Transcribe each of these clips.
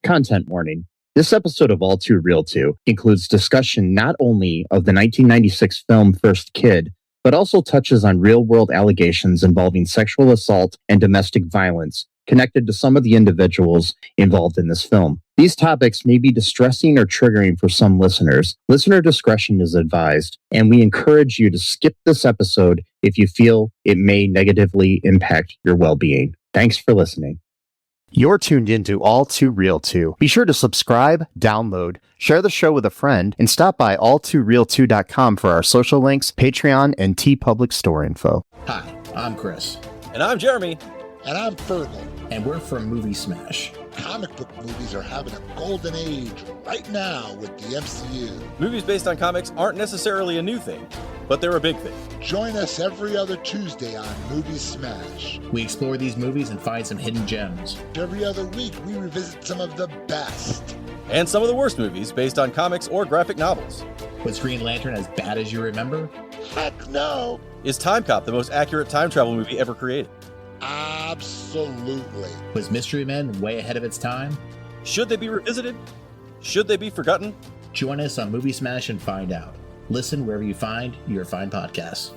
Content warning. This episode of All2ReelToo includes discussion not only of the 1996 film First Kid, but also touches on real-world allegations involving sexual assault and domestic violence connected to some of the individuals involved in this film. These topics may be distressing or triggering for some listeners. Listener discretion is advised, and we encourage you to skip this episode if you feel it may negatively impact your well-being. Thanks for listening. You're tuned into All2ReelToo. Be sure to subscribe, download, share the show with a friend, and stop by all2reeltoo.com for our social links, Patreon, and TeePublic store info. Hi, I'm Chris. And I'm Jeremy. And I'm Fergal. And we're from Movie Smash. Comic book movies are having a golden age right now with the MCU. Movies based on comics aren't necessarily a new thing, but they're a big thing. Join us every other Tuesday on Movie Smash. We explore these movies and find some hidden gems. Every other week, we revisit some of the best. And some of the worst movies based on comics or graphic novels. Was Green Lantern as bad as you remember? Heck no! Is Time Cop the most accurate time travel movie ever created? Absolutely. Was Mystery Men way ahead of its time? Should they be revisited? Should they be forgotten? Join us on Movie Smash and find out. Listen wherever you find your fine podcasts.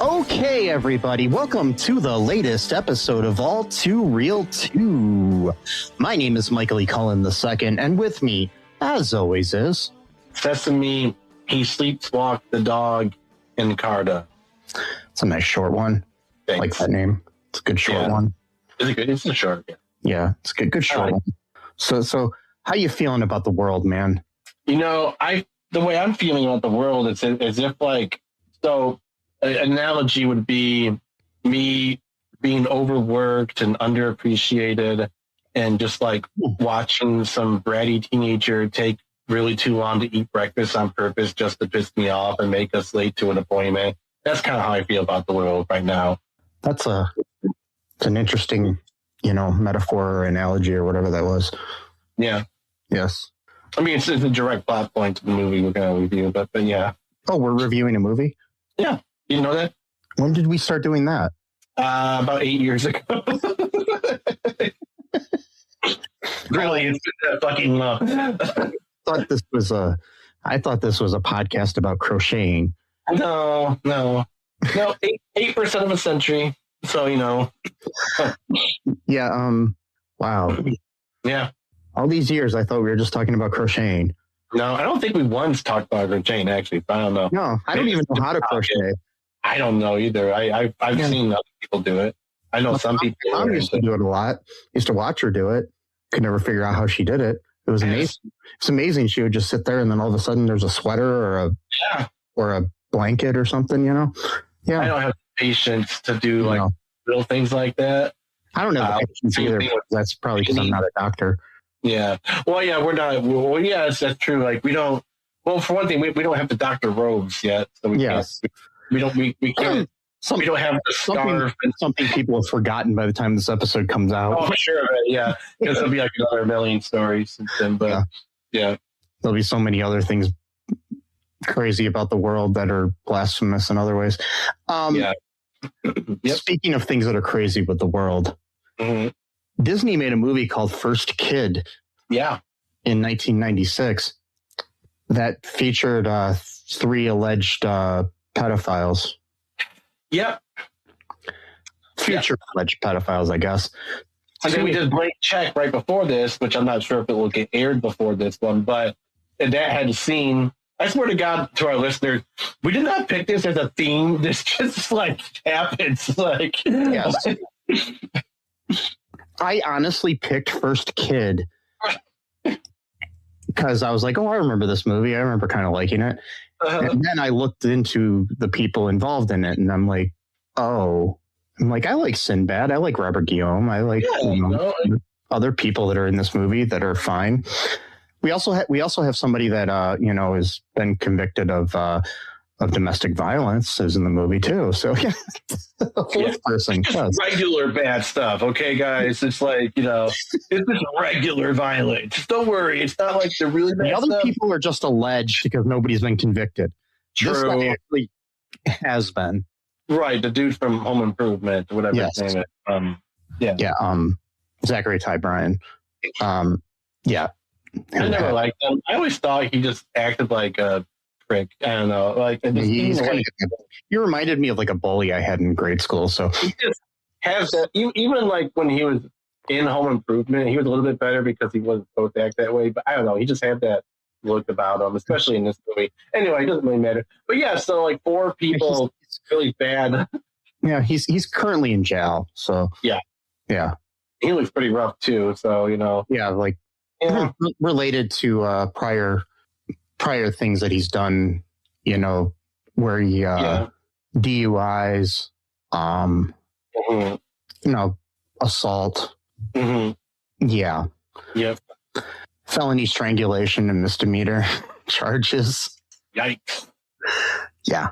Okay, everybody, welcome to the latest episode of All2ReelToo. My name is Michael E. Cullen II, and with me, as always, is... Sesame, he sleepwalked the dog in Carta. It's a nice short one. Thanks. I like that name. It's a good short one. Is it good? It's a short, yeah. Yeah, it's a good short one. So how you feeling about the world, man? You know, the way I'm feeling about the world is as if like, so an analogy would be me being overworked and underappreciated and just like watching some bratty teenager take really too long to eat breakfast on purpose just to piss me off and make us late to an appointment. That's kind of how I feel about the world right now. It's an interesting, metaphor or analogy or whatever that was. Yeah. Yes. I mean, it's a direct plot point to the movie we're going to review, but yeah. Oh, we're reviewing a movie? Yeah. You know that? When did we start doing that? About 8 years ago. Really, it's been that fucking long. I thought this was a podcast about crocheting. No. 8% of a century. So, Yeah. Wow. Yeah. All these years, I thought we were just talking about crocheting. No, I don't think we once talked about crocheting, actually. But I don't know. No, I don't even know how to crochet. I don't know either. I've seen other people do it. I know some people. Mom used to do it a lot. Used to watch her do it. Could never figure out how she did it. It was amazing. It's amazing. She would just sit there, and then all of a sudden, there's a sweater or a blanket or something. Yeah. I don't have patience to do little things like that. I don't have patience either. That's probably because I'm not a doctor. Yeah. Well, yeah, we're not. Well, yes, that's true. Like we don't. Well, for one thing, we don't have the doctor robes yet, so we can't. We don't have the scarf. Something people have forgotten by the time this episode comes out. Oh, sure. Yeah. Because there'll be like another million stories since then. But yeah. There'll be so many other things crazy about the world that are blasphemous in other ways. Yep. Speaking of things that are crazy with the world, Disney made a movie called First Kid. Yeah. In 1996 that featured 3 alleged pedophiles. Yep. Future alleged pedophiles, I guess. And then we did Blank Check right before this, which I'm not sure if it will get aired before this one, but that had a scene. I swear to God, to our listeners, we did not pick this as a theme. This just happens. Yes. I honestly picked First Kid because I was like, oh, I remember this movie. I remember kind of liking it. And then I looked into the people involved in it, and I'm like, oh, I like Sinbad. I like Robert Guillaume. I like, other people that are in this movie that are fine. We also have somebody that has been convicted of domestic violence is in the movie too. So yeah, the fourth person. Just regular bad stuff, okay, guys? It's like, it's just regular violence. Just don't worry. It's not like the really bad The other stuff. people are just alleged because nobody's been convicted. True. This guy actually has been. Right, the dude from Home Improvement, whatever Yes. his name is. Zachary Ty Bryan. Yeah. I never liked him. I always thought he just acted like a prick. I don't know. Like, He's you reminded me of like a bully I had in grade school. So he just has that. Even like when he was in Home Improvement, he was a little bit better because he wasn't supposed to act that way. But I don't know. He just had that look about him, especially in this movie. Anyway, it doesn't really matter. But yeah, so like 4 people, it's really bad. Yeah, he's currently in jail. So yeah. He looks pretty rough too. So yeah, like related to prior things that he's done. Where he DUIs, assault. Mm-hmm. Yeah. Yep. Felony strangulation and misdemeanor charges. Yikes. Yeah.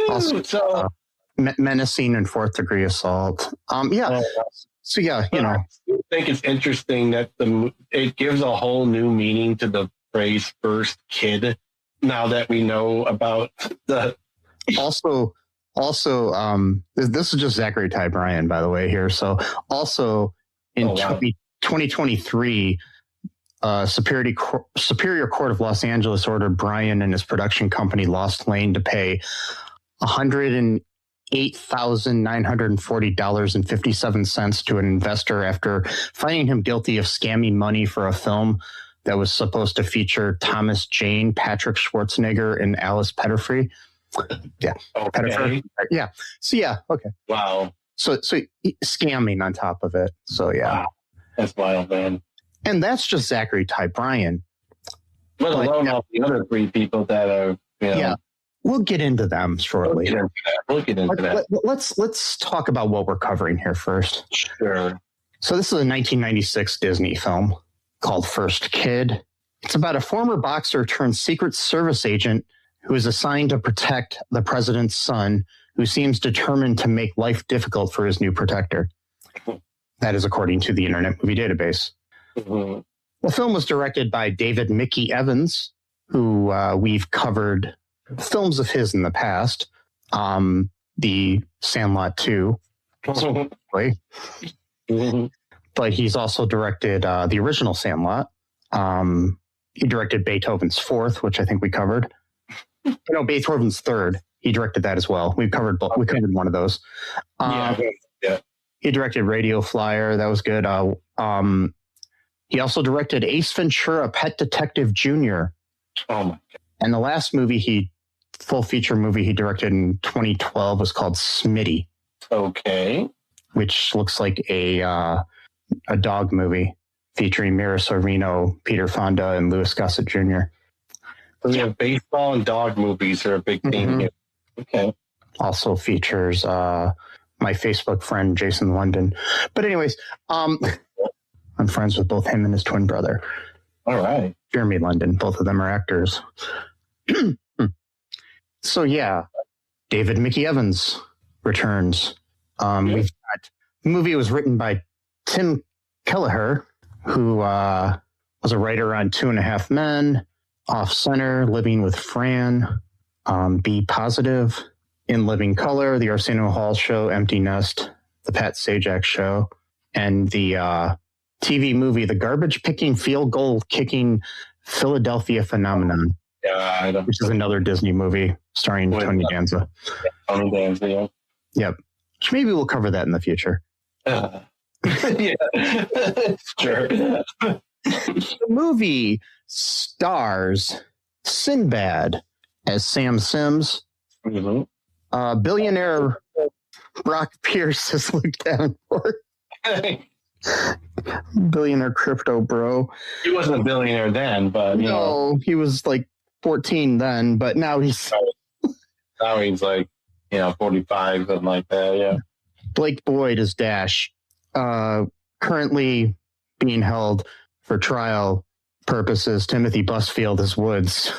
Also, so menacing and 4th degree assault. So yeah, I think it's interesting that it gives a whole new meaning to the phrase "first kid." Now that we know about the also, this is just Zachary Ty Bryan, by the way, here. So also in 2023, Superior Court of Los Angeles ordered Bryan and his production company Lost Lane to pay $108,940.57 to an investor after finding him guilty of scamming money for a film that was supposed to feature Thomas Jane, Patrick Schwarzenegger, and Alice Pettifree. Yeah. Okay. Pettifree. Yeah. So yeah. Okay. Wow. So scamming on top of it. So yeah. Wow. That's wild, man. And that's just Zachary Ty Bryan. Let alone all the other 3 people that are, Yeah. We'll get into them shortly. We'll get into that. Let's talk about what we're covering here first. Sure. So this is a 1996 Disney film called First Kid. It's about a former boxer turned Secret Service agent who is assigned to protect the president's son, who seems determined to make life difficult for his new protector. That is according to the Internet Movie Database. Mm-hmm. The film was directed by David Mickey Evans, who we've covered films of his in the past. The Sandlot 2. Mm-hmm. But he's also directed the original Sandlot. He directed Beethoven's Fourth, which I think we covered. Beethoven's Third. He directed that as well. We covered both. We covered one of those. Yeah. He directed Radio Flyer. That was good. He also directed Ace Ventura: Pet Detective Jr. Oh my God. And the last full feature movie he directed in 2012 was called Smitty. Okay. Which looks like a dog movie featuring Mira Sorvino, Peter Fonda, and Louis Gossett Jr. So we have baseball and dog movies are a big theme here. Okay. Also features my Facebook friend Jason London. But anyways, I'm friends with both him and his twin brother. All right. Jeremy London. Both of them are actors. So yeah, David Mickey Evans returns. We've got the movie was written by Tim Kelleher, who was a writer on 2.5 Men, Off Center, Living with Fran, Be Positive, In Living Color, The Arsenio Hall Show, Empty Nest, The Pat Sajak Show, and the TV movie The Garbage Picking, Field Goal Kicking Philadelphia Phenomenon, which is another Disney movie starring Tony Danza. Tony Danza, yeah. Yep. Maybe we'll cover that in the future. Yeah. Sure. The movie stars Sinbad as Sam Sims. Mm-hmm. Billionaire Brock Pierce as Luke Davenport. Billionaire crypto bro. He wasn't a billionaire then, but he was like 14 then, but now he's like 45, something like that. Yeah. Blake Boyd as Dash. currently being held for trial purposes. Timothy Busfield as Woods.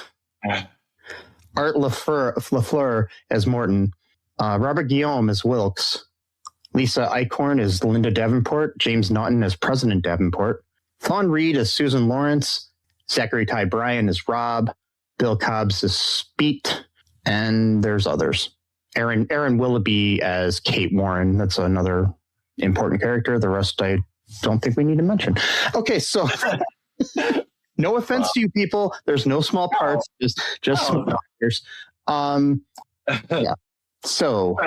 Art Lafleur as Morton. Robert Guillaume as Wilkes. Lisa Eichhorn as Linda Davenport. James Naughton as President Davenport. Fawn Reed as Susan Lawrence. Zachary Ty Bryan as Rob. Bill Cobbs as Speet. And there's others. Erin Willoughby as Kate Warren. That's another important character. The rest I don't think we need to mention. Okay, so no offense to you people. There's no small parts. Just small characters. Yeah. So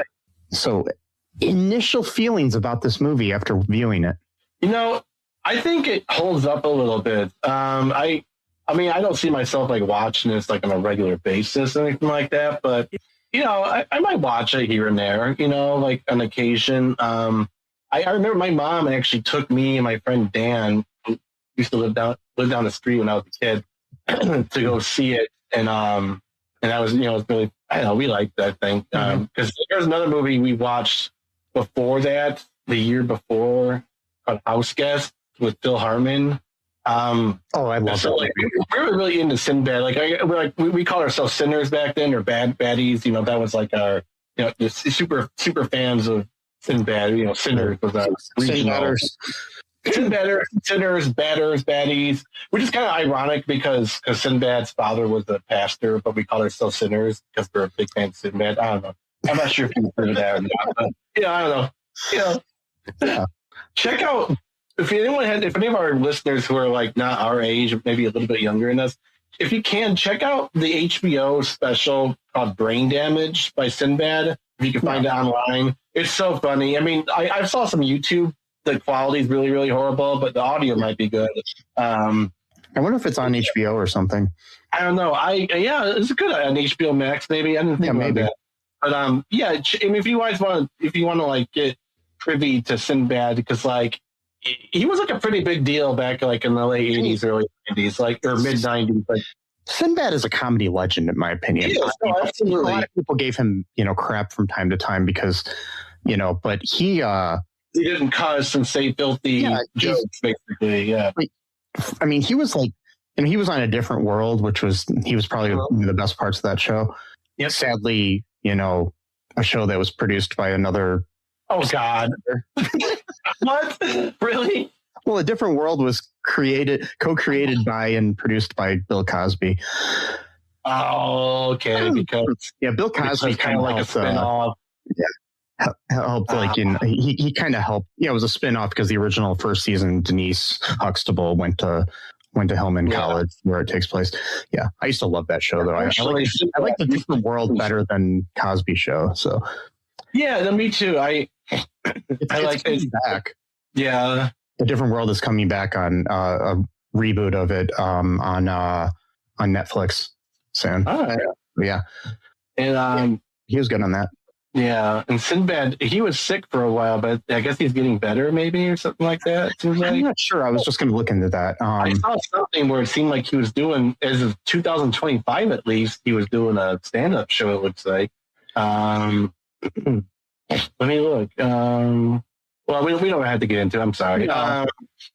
initial feelings about this movie after viewing it. I think it holds up a little bit. I mean, I don't see myself like watching this like on a regular basis or anything like that, but I might watch it here and there, like on occasion. I remember my mom actually took me and my friend Dan, who used to live down the street when I was a kid, to go see it. And that was, it was really, I don't know, we liked that thing. Because there's another movie we watched before that, the year before, called House Guest with Phil Hartman. I love so, that. Like, we were really into Sinbad. We called ourselves sinners back then, or baddies. That was like our, the super fans of Sinbad. Sinners was our regional. Sinners, batters, baddies. Which is kind of ironic because Sinbad's father was a pastor, but we call ourselves sinners because we're a big fan of Sinbad. I don't know. I'm not sure if you've heard of that or not, but I don't know. Yeah. Check out. If any of our listeners who are like not our age, maybe a little bit younger than us, if you can, check out the HBO special called Brain Damage by Sinbad. If you can find it online. It's so funny. I mean, I saw some YouTube. The quality is really, really horrible, but the audio might be good. I wonder if it's on HBO or something. I don't know. It's good on HBO Max, maybe. I didn't think about that. But I mean, if you guys want to like get privy to Sinbad, because like, he was like a pretty big deal back like in the late 80s, early 90s, like or mid 90s. Like Sinbad is a comedy legend, in my opinion. Absolutely. A lot of people gave him, crap from time to time because, but he didn't cuss and say filthy jokes, basically. Yeah. I mean, he was like, he was on A Different World, he was probably one of the best parts of that show. Yep. Sadly, a show that was produced by another. Oh God. What? Really? Well, A Different World was co-created by and produced by Bill Cosby. Oh, okay. Because Bill Cosby kind of like a spin-off. Helped he kind of helped. Yeah, it was a spin-off because the original first season, Denise Huxtable went to Hillman College where it takes place. Yeah, I used to love that show though. I like The Different World better than Cosby Show. So yeah, me too. I like it back. Yeah, The Different World is coming back on a reboot of it on Netflix soon. All right. Yeah, and he was good on that. Yeah, and Sinbad, he was sick for a while, but I guess he's getting better, maybe, or something like that. I'm not sure. I was just going to look into that. I saw something where it seemed like he was doing, as of 2025 at least, he was doing a stand-up show, it looks like. Let me look. Well, we don't have to get into it. I'm sorry. No.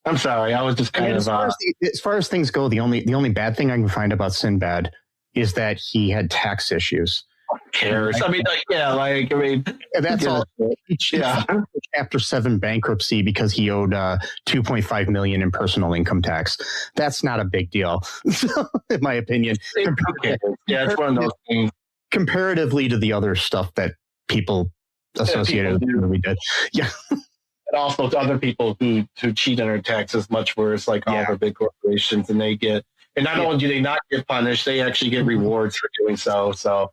I'm sorry. I was just kind of... As far as things go, the only bad thing I can find about Sinbad is that he had tax issues. Cares. I mean, that's all. Chapter 7 bankruptcy because he owed $2.5 million in personal income tax. That's not a big deal, in my opinion. It's one of those things. Comparatively to the other stuff that people associated with the movie did. Yeah. And also to other people who cheat on their taxes much worse, like all the big corporations, and they get, and not only do they not get punished, they actually get rewards for doing so. So,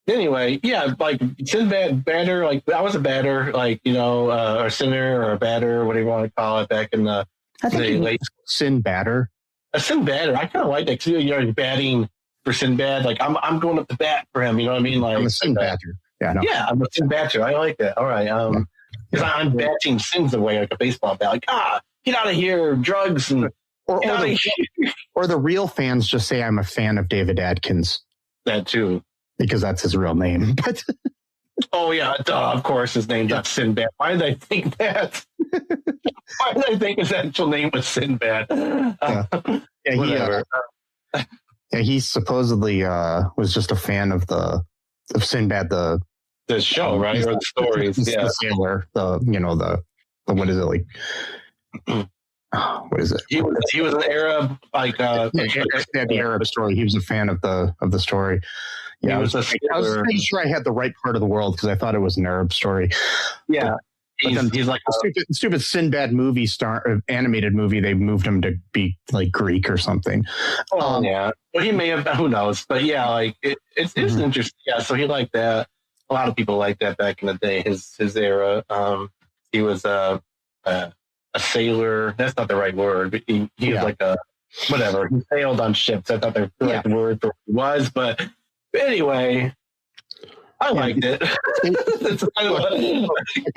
anyway, like Sinbad, batter, like I was a batter, like, or sinner or a batter, whatever you want to call it, back in the late Sin batter. A Sin batter. I kind of like that because you're batting for Sinbad. Like I'm going up to bat for him. You know what I mean? Like I'm a Sin batter. Yeah, no. Yeah, I'm a Sin batter. I like that. All right. Because I'm batting sins away like a baseball bat. Like, get out of here, drugs and or the real fans just say I'm a fan of David Adkins. That too. Because that's his real name. Oh, yeah. Of course, his name's not Sinbad. Why did I think that? Why did I think his actual name was Sinbad? Whatever. He supposedly was just a fan of Sinbad, the show, right? Or the stories. The sailor, the what is it like? What is it? He was an Arab, the Arab story. He was a fan of the story. Yeah, I was pretty sure I had the right part of the world because I thought it was an Arab story. Yeah. He's like a stupid Sinbad movie animated movie. They moved him to be like Greek or something. Yeah. Well, he may have, who knows? But yeah, like it's interesting. Yeah. So he liked that. A lot of people liked that back in the day, his era. He was a sailor. That's not the right word, but he was like whatever. He sailed on ships. I thought the right word for what he was, but anyway, I liked it. It's a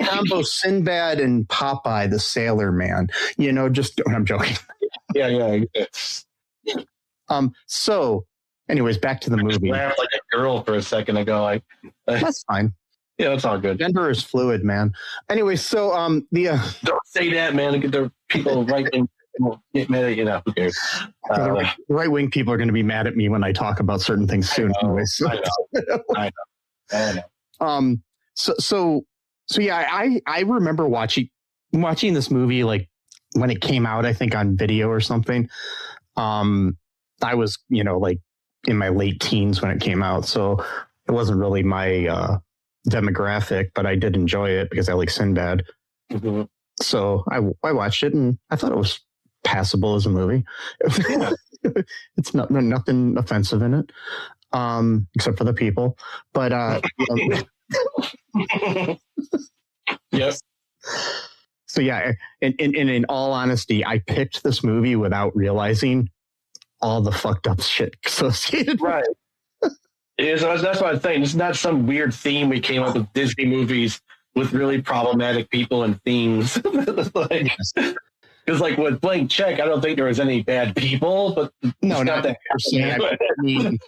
combo Sinbad and Popeye the Sailor Man. I'm joking. Yeah. So, anyways, back to the movie. I laughed like a girl for a second ago. Like that's fine. Yeah, that's all good. Gender is fluid, man. Anyway, so don't say that, man. The people right-wing get mad at you now. Who cares? Right-wing people are going to be mad at me when I talk about certain things soon. I know. So yeah, I remember watching this movie like when it came out, I think on video or something. I was, like in my late teens when it came out. So it wasn't really my demographic, but I did enjoy it because I like Sinbad. Mm-hmm. So I watched it and I thought it was passable as a movie. It's nothing offensive in it, except for the people. But yes. So yeah, and in all honesty, I picked this movie without realizing all the fucked up shit associated. Right. That's what I'm saying. It's not some weird theme we came up with Disney movies with really problematic people and themes. Because like with Blank Check, I don't think there was any bad people, but no, not that person.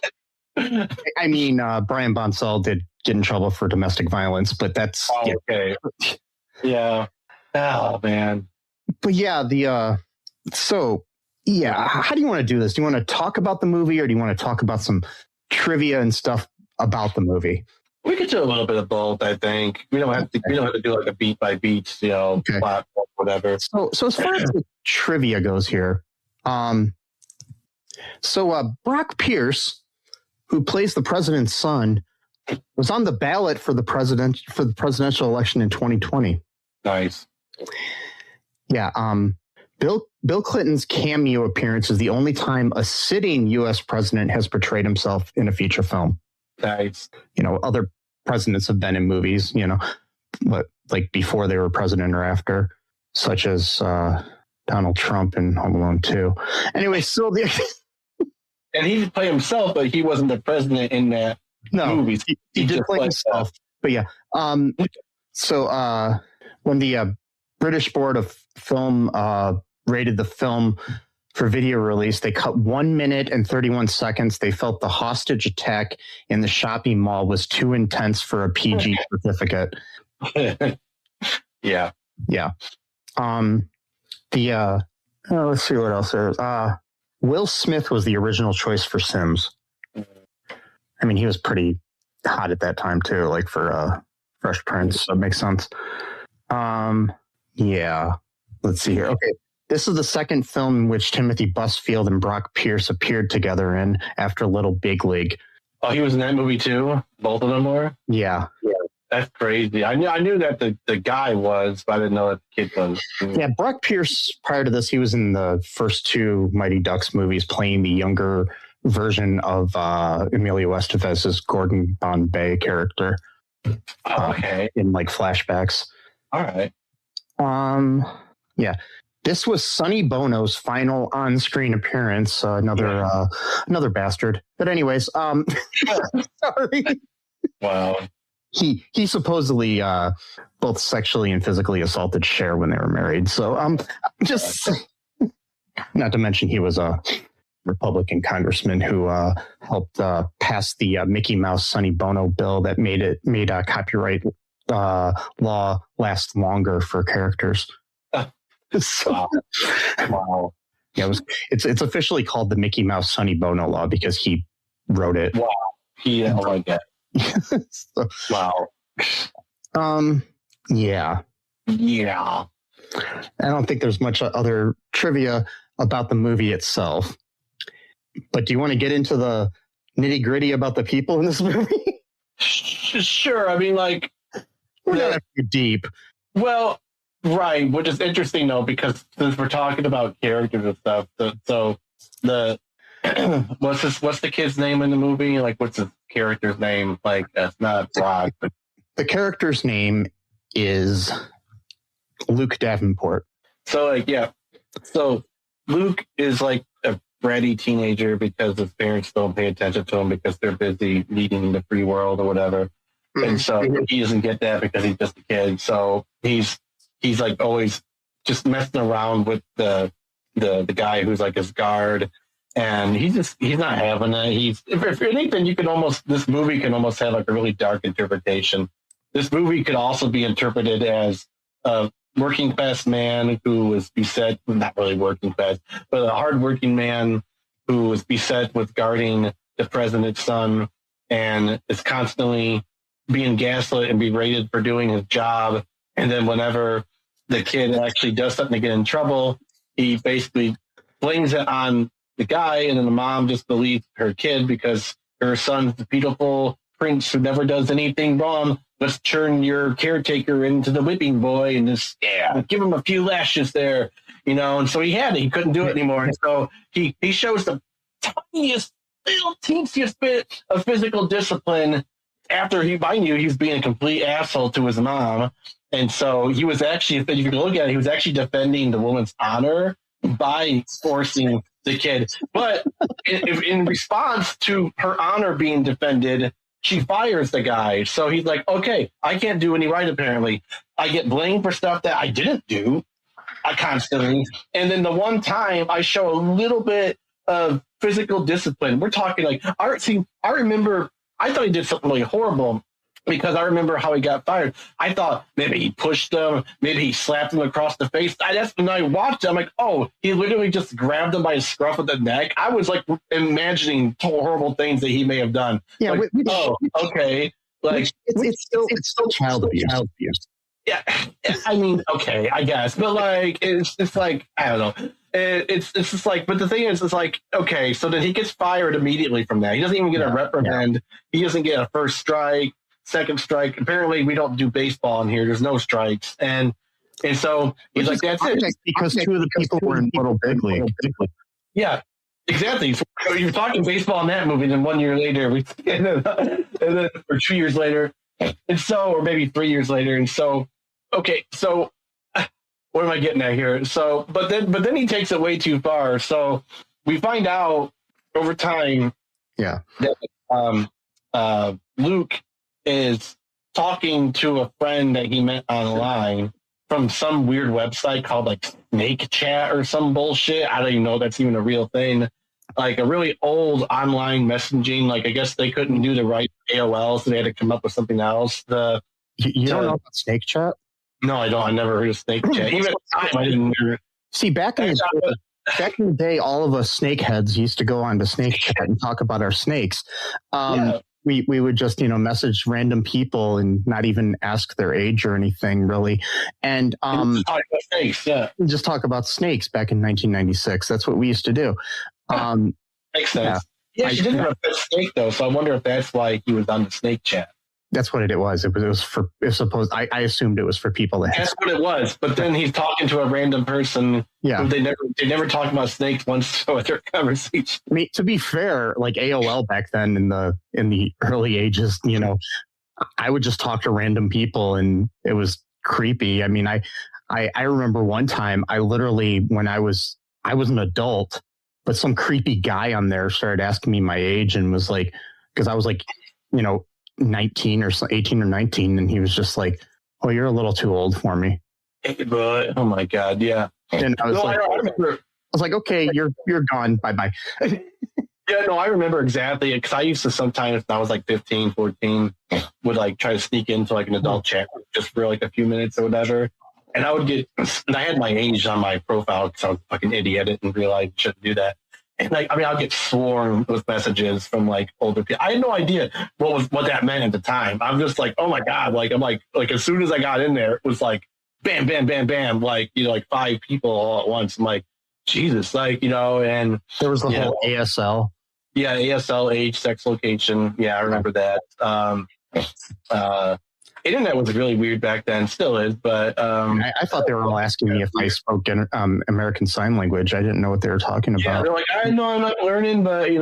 I mean, Brian Bonsall did get in trouble for domestic violence, but that's okay. Yeah. Oh man. But yeah, so yeah, how do you want to do this? Do you want to talk about the movie, or do you want to talk about some trivia and stuff about the movie? We could do a little bit of both, I think. We don't have to do like a beat by beat, plot or whatever. So as far as the trivia goes here, Brock Pierce, who plays the president's son, was on the ballot for the presidential election in 2020. Nice. Yeah. Bill Clinton's cameo appearance is the only time a sitting U.S. president has portrayed himself in a feature film. Nice. Other presidents have been in movies, but like before they were president or after, such as Donald Trump in Home Alone 2. Anyway, so and he did play himself, but he wasn't the president in that movie. He did play himself, but yeah. So when the British Board of Film rated the film for video release, they cut 1 minute and 31 seconds. They felt the hostage attack in the shopping mall was too intense for a PG certificate. Yeah. Let's see what else there is. Will Smith was the original choice for Sims. I mean, he was pretty hot at that time too, like for Fresh Prince. So it makes sense. Yeah. Let's see here. Okay. This is the second film in which Timothy Busfield and Brock Pierce appeared together in after Little Big League. Oh, he was in that movie too? Both of them were? Yeah. That's crazy. I knew that the guy was, but I didn't know that the kid was. Yeah, Brock Pierce, prior to this, he was in the first two Mighty Ducks movies playing the younger version of Emilio Estevez's Gordon Bombay character. Okay. In like flashbacks. All right. Yeah. This was Sonny Bono's final on-screen appearance. Another bastard. But anyways, sorry. Wow. He supposedly both sexually and physically assaulted Cher when they were married. So just not to mention he was a Republican congressman who helped pass the Mickey Mouse Sonny Bono bill that made copyright law last longer for characters. So, Wow. yeah, it's officially called the Mickey Mouse Sonny Bono Law because he wrote it. Wow. Oh my God. So, Wow. yeah. Yeah. I don't think there's much other trivia about the movie itself. But do you want to get into the nitty gritty about the people in this movie? Sure. I mean, like, We're not too deep. well, right. Which is interesting, though, because since we're talking about characters and stuff, so the what's the kid's name in the movie? Like, what's his character's name? Like, that's not Brock, but The character's name is Luke Davenport. so like, yeah. So Luke is like a bratty teenager because his parents don't pay attention to him because they're busy leading the free world or whatever. And so he doesn't get that because he's just a kid. So he's like always just messing around with the guy who's like his guard, and he's not having it. If anything, this movie can almost have like a really dark interpretation. This movie could also be interpreted as a working class man who was beset, not really working class, but a hardworking man who was beset with guarding the president's son and is constantly being gaslit and berated for doing his job. And then whenever the kid actually does something to get in trouble, he basically blames it on the guy, and then the mom just believes her kid because her son's the beautiful prince who never does anything wrong. Let's turn your caretaker into the whipping boy and just give him a few lashes there, And so he couldn't do it anymore. And so he shows the tiniest, little teensiest bit of physical discipline after he was being a complete asshole to his mom. And so he was actually, if you look at it, he was actually defending the woman's honor by forcing the kid. But in response to her honor being defended, she fires the guy. So he's like, okay, I can't do any right, apparently. I get blamed for stuff that I didn't do constantly. And then the one time I show a little bit of physical discipline, we're talking like, I remember, I thought he did something really horrible because I remember how he got fired. I thought maybe he pushed him, maybe he slapped him across the face. That's when I watched it. I'm like, oh, he literally just grabbed him by his scruff of the neck. I was like imagining horrible things that he may have done. Yeah. Like, okay. Like it's still child abuse. Yeah, I mean, okay, I guess, but like, it's like, I don't know. It's just like, but the thing is, it's like, okay, so then he gets fired immediately from that. He doesn't even get a reprimand. Yeah. He doesn't get a first strike, second strike. Apparently, we don't do baseball in here. There's no strikes, and so he's like, that's it. Because two of the people were in Little Big League. Yeah, exactly. So you're talking baseball in that movie, then 1 year later, and then or 2 years later, and so, or maybe 3 years later, and so. Okay, so what am I getting at here? So, but then he takes it way too far. So we find out over time, that Luke is talking to a friend that he met online from some weird website called like Snake Chat or some bullshit. I don't even know if that's even a real thing. Like a really old online messaging. Like I guess they couldn't do the right AOL, so they had to come up with something else. You don't know about Snake Chat? No, I don't. I never heard of Snake Chat. Even at the time, I didn't hear it. See, back in the day, all of us snakeheads used to go on to Snake Chat and talk about our snakes. We would just, message random people and not even ask their age or anything, really. And talk about snakes, just talk about snakes back in 1996. That's what we used to do. Makes sense. Yeah, she didn't have a pet snake, though, so I wonder if that's why he was on the Snake Chat. That's what it was. It was for, I assumed it was for people that. That's what it was. But then he's talking to a random person. Yeah. Who they never talked about snakes once in their conversation. I mean, to be fair, like AOL back then in the early ages, I would just talk to random people and it was creepy. I mean, I remember one time I literally, when I was an adult, but some creepy guy on there started asking me my age and was like, because I was like, 19 or 18 or 19, and he was just like, "Oh, you're a little too old for me." But oh my god, yeah. And I was I was like, "Okay, you're gone. Bye bye." Yeah, no, I remember exactly because I used to sometimes when I was like 15, 14, would like try to sneak into like an adult chat just for like a few minutes or whatever. and I had my age on my profile because I was a fucking idiot and realized I shouldn't do that. And like, I mean, I'll get swarmed with messages from like older people. I had no idea what that meant at the time. I'm just like, oh my God. Like, I'm like as soon as I got in there, it was like, bam, bam, bam, bam. Like, like 5 people all at once. I'm like, Jesus, like, and there was the whole ASL. Yeah. ASL, age, sex, location. Yeah. I remember that. Internet was really weird back then, still is, but I thought they were all asking me if I spoke American Sign Language. I didn't know what they were talking about. Yeah, they're like, I know I'm not learning, but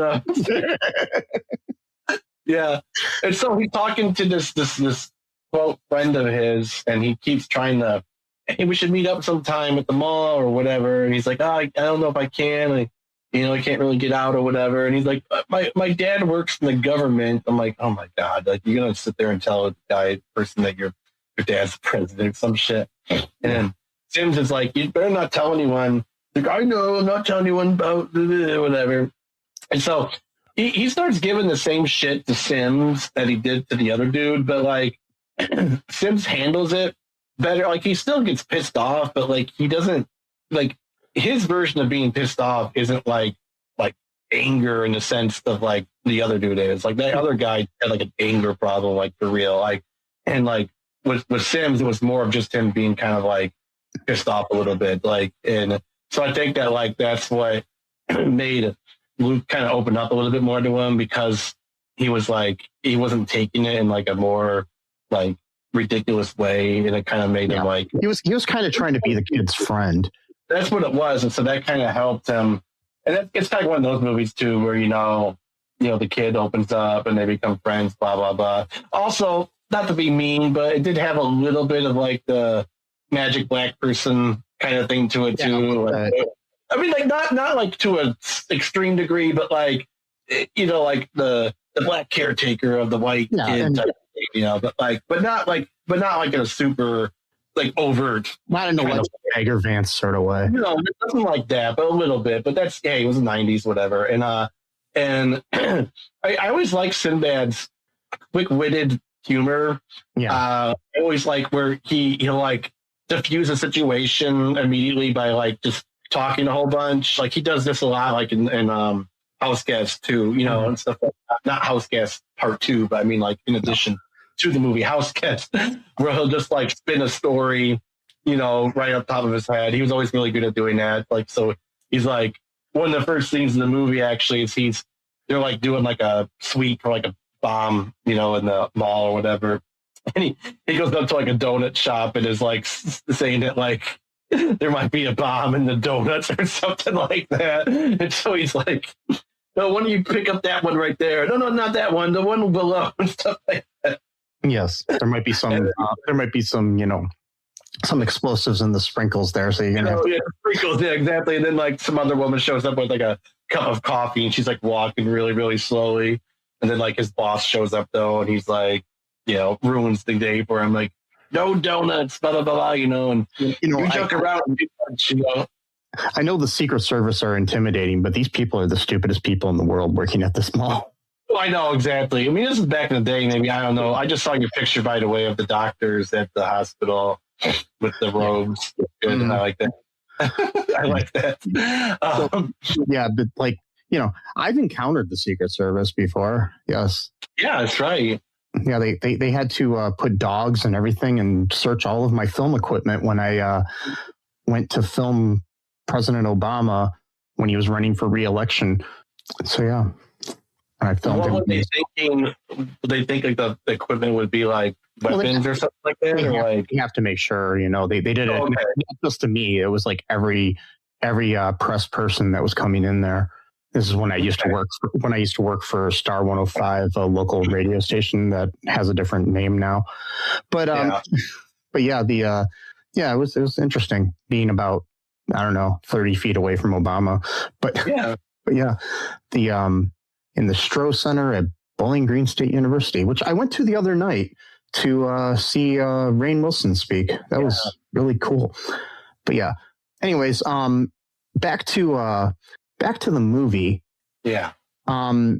yeah. And so he's talking to this quote friend of his, and he keeps trying to, hey, we should meet up sometime at the mall or whatever. And he's like, I don't know if I can. I can't really get out or whatever. And he's like, my dad works in the government. I'm like, oh my God, like you're going to sit there and tell the person that your dad's the president or some shit. And then Sims is like, you better not tell anyone. Like, I know, I'm not telling anyone about whatever. And so he starts giving the same shit to Sims that he did to the other dude. But like Sims handles it better. Like he still gets pissed off, but like he doesn't like, his version of being pissed off isn't like anger in the sense of like the other dude is. Like that other guy had like an anger problem, like for real. Like, and like with Sims, it was more of just him being kind of like pissed off a little bit. Like, and so I think that like that's what made Luke kind of open up a little bit more to him, because he was like, he wasn't taking it in like a more like ridiculous way, and it kind of made him like he was kind of trying to be the kid's friend. That's what it was. And so that kind of helped him. And it's kind of one of those movies too, where, the kid opens up and they become friends, blah, blah, blah. Also, not to be mean, but it did have a little bit of like the magic black person kind of thing to it too. Like, I mean, like not like to an extreme degree, but like, like the black caretaker of the white kid type thing, but not like in a super like overt, not in a Tiger Vance sort of way. Nothing like that, but a little bit. But that's it was the 90s, whatever. And I always like Sinbad's quick-witted humor. Yeah, I always like where he'll like diffuse a situation immediately by like just talking a whole bunch. Like he does this a lot, like in House Guest too, and stuff like that. Not House Guest Part 2, but I mean like in addition to the movie House Guest, where he'll just like spin a story, right up top of his head. He was always really good at doing that. Like, so he's like, one of the first scenes in the movie actually is they're like doing like a sweep or like a bomb, in the mall or whatever. And he goes up to like a donut shop and is like saying that like there might be a bomb in the donuts or something like that. And so he's like, no, why don't you pick up that one right there? No, not that one, the one below, and stuff like that. Yes, there might be some. Some explosives in the sprinkles there. So you're gonna sprinkles, yeah, exactly. And then like some other woman shows up with like a cup of coffee, and she's like walking really, really slowly. And then like his boss shows up though, and he's like, ruins the day for him. Like, no donuts, blah blah blah, and you joke around. I know the Secret Service are intimidating, but these people are the stupidest people in the world working at this mall. I know, exactly. I mean, this is back in the day, maybe. I don't know. I just saw your picture, by the way, of the doctors at the hospital with the robes. Good. I like that. I like that. But like, I've encountered the Secret Service before. Yes. Yeah, that's right. Yeah, they had to put dogs and everything and search all of my film equipment when I went to film President Obama when he was running for re-election. So, yeah. I filmed what were they thinking? Would they think like the equipment would be like weapons or something like that? You have to make sure, they did it not just to me. It was like every press person that was coming in there. This is when I used to work for Star 105, a local radio station that has a different name now. But it was interesting being about 30 feet away from Obama. But in the Stroh Center at Bowling Green State University, which I went to the other night to see Rainn Wilson speak. That was really cool. But yeah, anyways, back to the movie. Yeah. The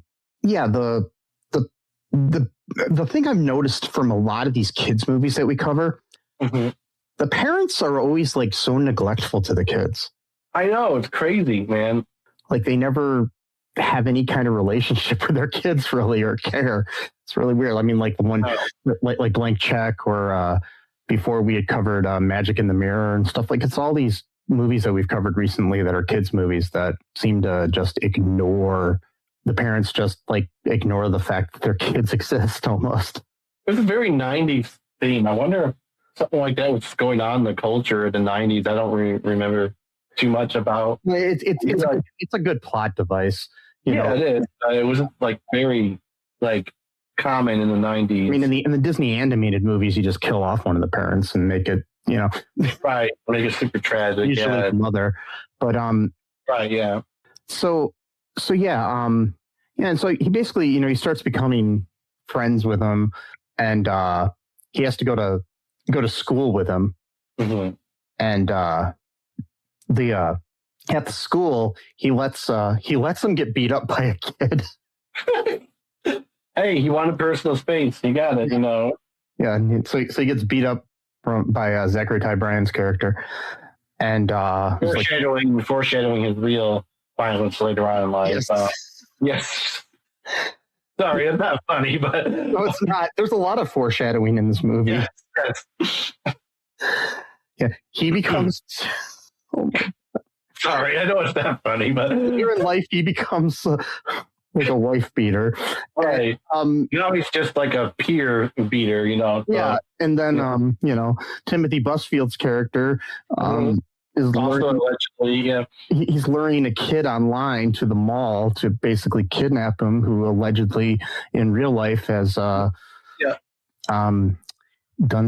thing I've noticed from a lot of these kids movies that we cover, the parents are always like so neglectful to the kids. I know, it's crazy, man. Like they never have any kind of relationship with their kids really or care. It's really weird. I mean, like the one like Blank Check or before we had covered Magic in the Mirror and stuff. Like it's all these movies that we've covered recently that are kids movies that seem to just ignore the parents, just like ignore the fact that their kids exist almost. It's a very 90s theme. I wonder if something like that was going on in the culture of the 90s. I don't remember too much about. It's a good plot device. You know? It is. It was like very like common in the 90s. I mean, in the Disney animated movies, you just kill off one of the parents and make it, you know, right, make it super tragic. Usually the mother, but right, yeah. So yeah, and so he basically, you know, he starts becoming friends with him, and he has to go to school with him, and at the school he lets him get beat up by a kid. Hey, he wanted personal space. He got it, you know. Yeah, and so he gets beat up by Zachary Ty Bryan's character, and foreshadowing his real violence later on in life. Yes. Sorry, it's not funny, but no, it's not. There's a lot of foreshadowing in this movie. Yes. Yeah, he becomes. Oh my. Sorry, I know it's not funny, but later in life he becomes like a wife beater. Right. Now he's just like a peer beater, you know. Yeah, and then you know, Timothy Busfield's character is also allegedly, he's luring a kid online to the mall to basically kidnap him, who allegedly in real life has done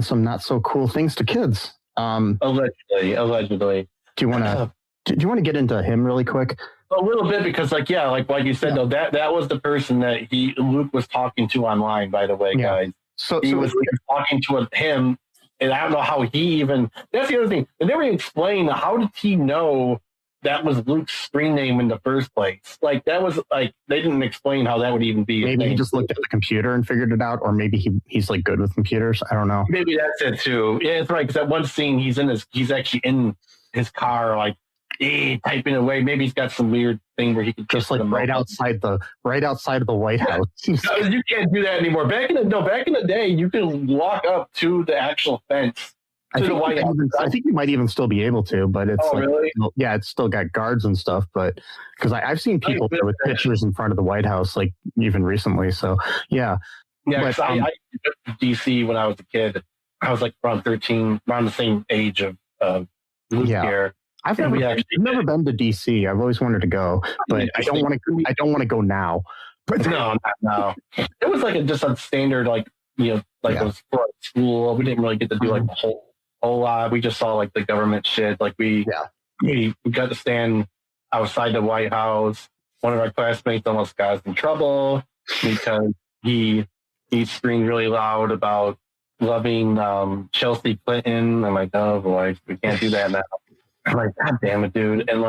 some not so cool things to kids. Allegedly. Do you want to get into him really quick? A little bit, because like you said, though, that was the person that Luke was talking to online, by the way, guys. So he was talking to him, and I don't know how he even. That's the other thing. They never even explained how did he know that was Luke's screen name in the first place. Like that was like they didn't explain how that would even be. Maybe he just looked at the computer and figured it out, or maybe he's like good with computers. I don't know. Maybe that's it too. Yeah, it's right, because that one scene he's actually in his car, like typing away. Maybe he's got some weird thing where he could just like right outside of the White House. You can't do that anymore. Back in the day, you could walk up to the actual fence to the White House. I think you might even still be able to, but it's really? Yeah, it's still got guards and stuff. But because I've seen people there with pictures in front of the White House, like even recently. So yeah. But, I went to DC when I was a kid. I was like around 13, around the same age of Luke here. I've never been to DC. I've always wanted to go, but I don't want to go now. But no. It was like just a standard, like, you know, like it was for school. We didn't really get to do like a whole lot. We just saw like the government shit. Like we got to stand outside the White House. One of our classmates almost got us in trouble because he screamed really loud about loving Chelsea Clinton. I'm like, oh boy, we can't do that now. I'm like, God damn it, dude. And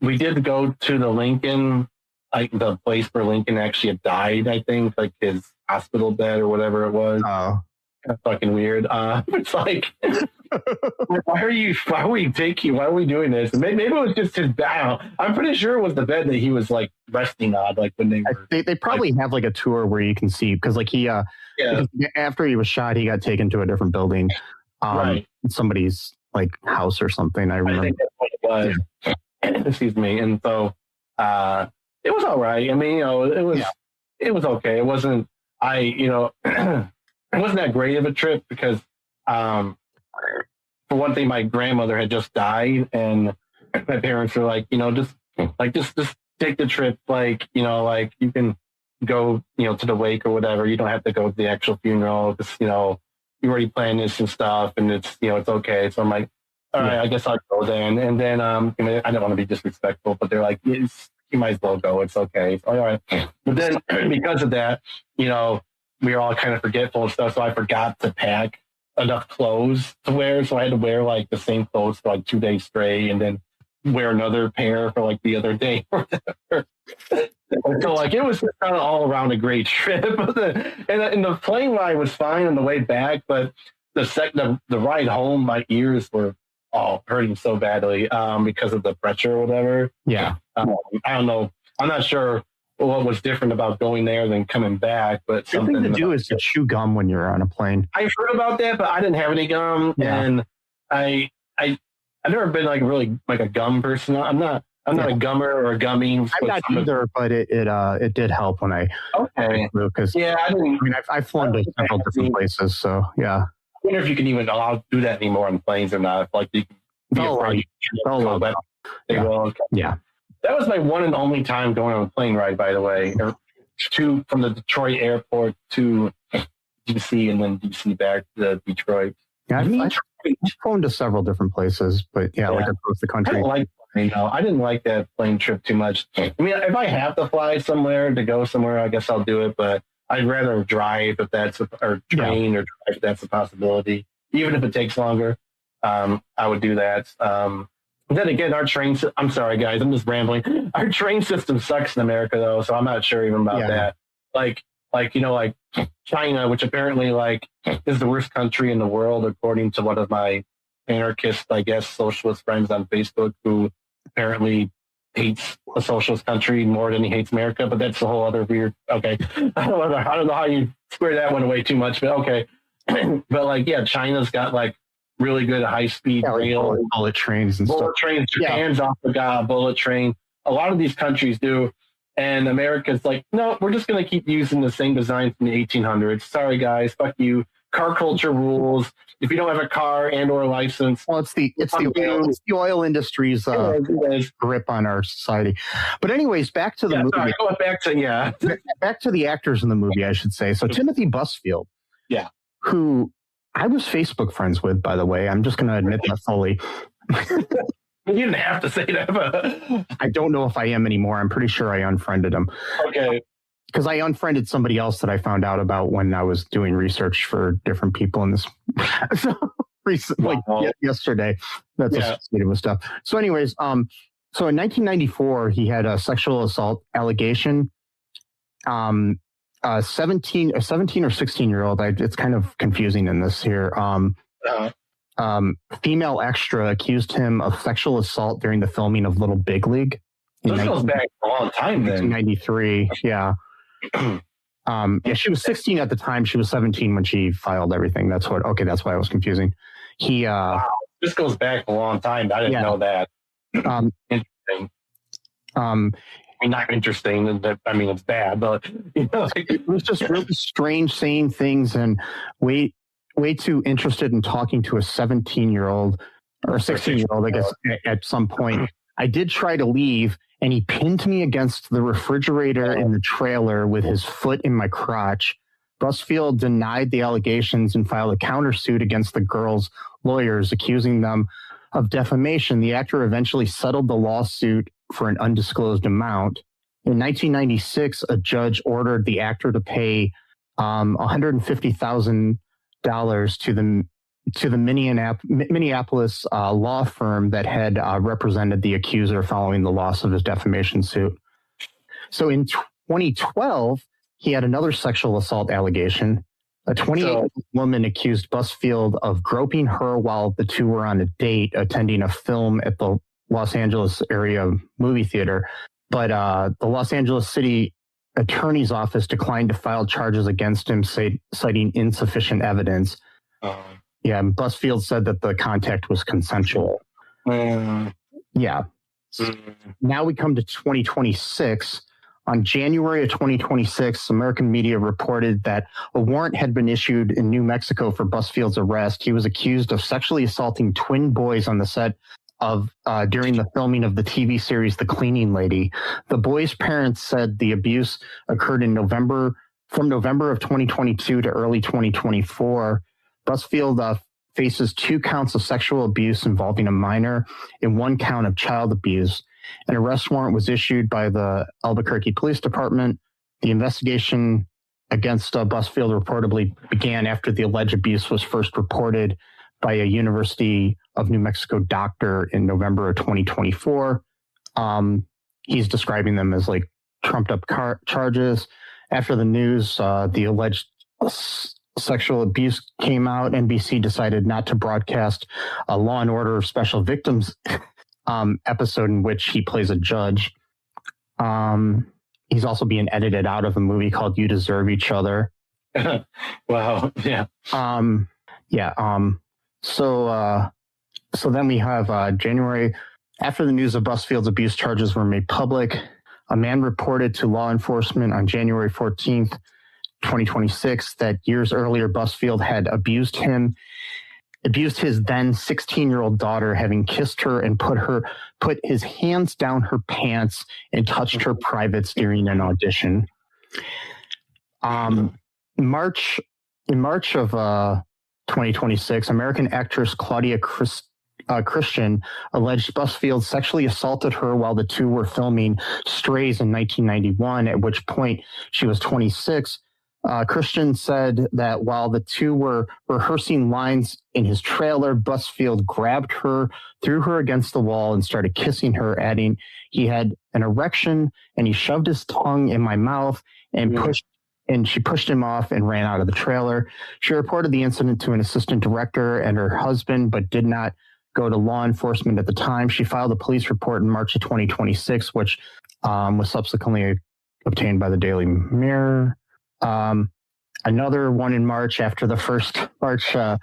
we did go to the Lincoln, like the place where Lincoln actually had died, I think, like his hospital bed or whatever it was. Oh. Kind of fucking weird. It's like, why are we doing this? Maybe it was just his bed. I'm pretty sure it was the bed that he was like resting on, like when they were. They probably have like a tour where you can see, because like he, after he was shot, he got taken to a different building. Right. Somebody's like house or something. I remember. I think that's what it was. Yeah. Excuse me. And so it was all right. I mean, you know, it was okay. It wasn't it wasn't that great of a trip because for one thing, my grandmother had just died, and my parents were like, you know, just take the trip, like, you know, like you can go, you know, to the wake or whatever. You don't have to go to the actual funeral. Just, you know, you already planned this and stuff, and it's, you know, it's okay. So I'm like, all right, I guess I'll go then. And then, I don't want to be disrespectful, but they're like, you might as well go. It's okay. So, all right. But then because of that, you know, we were all kind of forgetful and stuff. So I forgot to pack enough clothes to wear. So I had to wear like the same clothes for like 2 days straight, and then wear another pair for like the other day. So like it was just kind of all around a great trip. And the plane ride was fine on the way back, but the ride home, my ears were all hurting so badly because of the pressure or whatever. Yeah. I don't know. I'm not sure what was different about going there than coming back, but The thing to do is to chew gum when you're on a plane. I've heard about that, but I didn't have any gum, and I've never been like really like a gum person. I'm not a gummer or a gummy. I'm not either, but it did help when I because I've flown to several different places, so yeah. I wonder if you can even do that anymore on planes or not. If, like you can be afraid they will. Yeah. That was my one and only time going on a plane ride, by the way. From the Detroit airport to DC and then DC back to Detroit. Yeah, I've flown to several different places, but like across the country. I didn't like that plane trip too much. I mean, if I have to fly somewhere to go somewhere, I guess I'll do it, but I'd rather drive or train or drive if that's a possibility. Even if it takes longer, I would do that. But then again, I'm sorry, guys, I'm just rambling. Our train system sucks in America, though, so I'm not sure even about that. Like China, which apparently is the worst country in the world, according to one of my anarchist, I guess, socialist friends on Facebook, who apparently hates a socialist country more than he hates America. But that's a whole other weird. Okay, I don't know how you square that one away too much, but okay. But China's got really good high-speed rail, bullet trains and bullet trains. Japan's also got a bullet train. A lot of these countries do, and America's like, no, we're just going to keep using the same design from the 1800s. Sorry, guys, fuck you. Car culture rules. If you don't have a car and or a license, well, it's the oil industry's grip on our society. But anyways, back to the movie. Sorry, going back to the actors in the movie, I should say. So Timothy Busfield, who I was Facebook friends with, by the way. I'm just going to admit that fully. You didn't have to say that, but I don't know if I am anymore. I'm pretty sure I unfriended him. Okay. Because I unfriended somebody else that I found out about when I was doing research for different people in this. Yesterday. That's associated with stuff. So anyways, so in 1994, he had a sexual assault allegation. 17 or 16-year-old. It's kind of confusing in this here. Female extra accused him of sexual assault during the filming of Little Big League. This goes back a long time then. 1993, yeah. She was 16 at the time. She was 17 when she filed everything. That's why it was confusing. Wow. This goes back a long time. I didn't know that. Interesting. Not interesting. I mean, it's bad, but it was just really strange saying things and way too interested in talking to a 17-year-old or 16-year-old, I guess, at some point. I did try to leave, and he pinned me against the refrigerator in the trailer with his foot in my crotch. Busfield denied the allegations and filed a countersuit against the girls' lawyers, accusing them of defamation. The actor eventually settled the lawsuit for an undisclosed amount. In 1996, a judge ordered the actor to pay $150,000 to the Minneapolis law firm that had represented the accuser following the loss of his defamation suit. So in 2012, he had another sexual assault allegation. A 28-year-old woman accused Busfield of groping her while the two were on a date attending a film at the Los Angeles area movie theater. But the Los Angeles City Attorney's Office declined to file charges against him, citing insufficient evidence. Yeah, and Busfield said that the contact was consensual. Yeah. Now we come to 2026. On January of 2026, American media reported that a warrant had been issued in New Mexico for Busfield's arrest. He was accused of sexually assaulting twin boys on the set of during the filming of the TV series The Cleaning Lady. The boys' parents said the abuse occurred from November of 2022 to early 2024. Busfield faces 2 counts of sexual abuse involving a minor and 1 count of child abuse. An arrest warrant was issued by the Albuquerque Police Department. The investigation against Busfield reportedly began after the alleged abuse was first reported by a University of New Mexico doctor in November of 2024. He's describing them as trumped up charges. After the news, the alleged sexual abuse came out, NBC decided not to broadcast a Law and Order Special Victims episode in which he plays a judge. He's also being edited out of a movie called You Deserve Each Other. Wow. Yeah. So then we have January. After the news of Busfield's abuse charges were made public, a man reported to law enforcement on January 14th, 2026, that years earlier Busfield had abused his then 16-year-old daughter, having kissed her and put his hands down her pants and touched her privates during an audition. In March of 2026, American actress Claudia Christian alleged Busfield sexually assaulted her while the two were filming Strays in 1991, at which point she was 26. Christian said that while the two were rehearsing lines in his trailer, Busfield grabbed her, threw her against the wall, and started kissing her, adding, "He had an erection and he shoved his tongue in my mouth and she pushed him off and ran out of the trailer." She reported the incident to an assistant director and her husband, but did not go to law enforcement at the time. She filed a police report in March of 2026, which was subsequently obtained by the Daily Mirror. Another one in March after the first March. A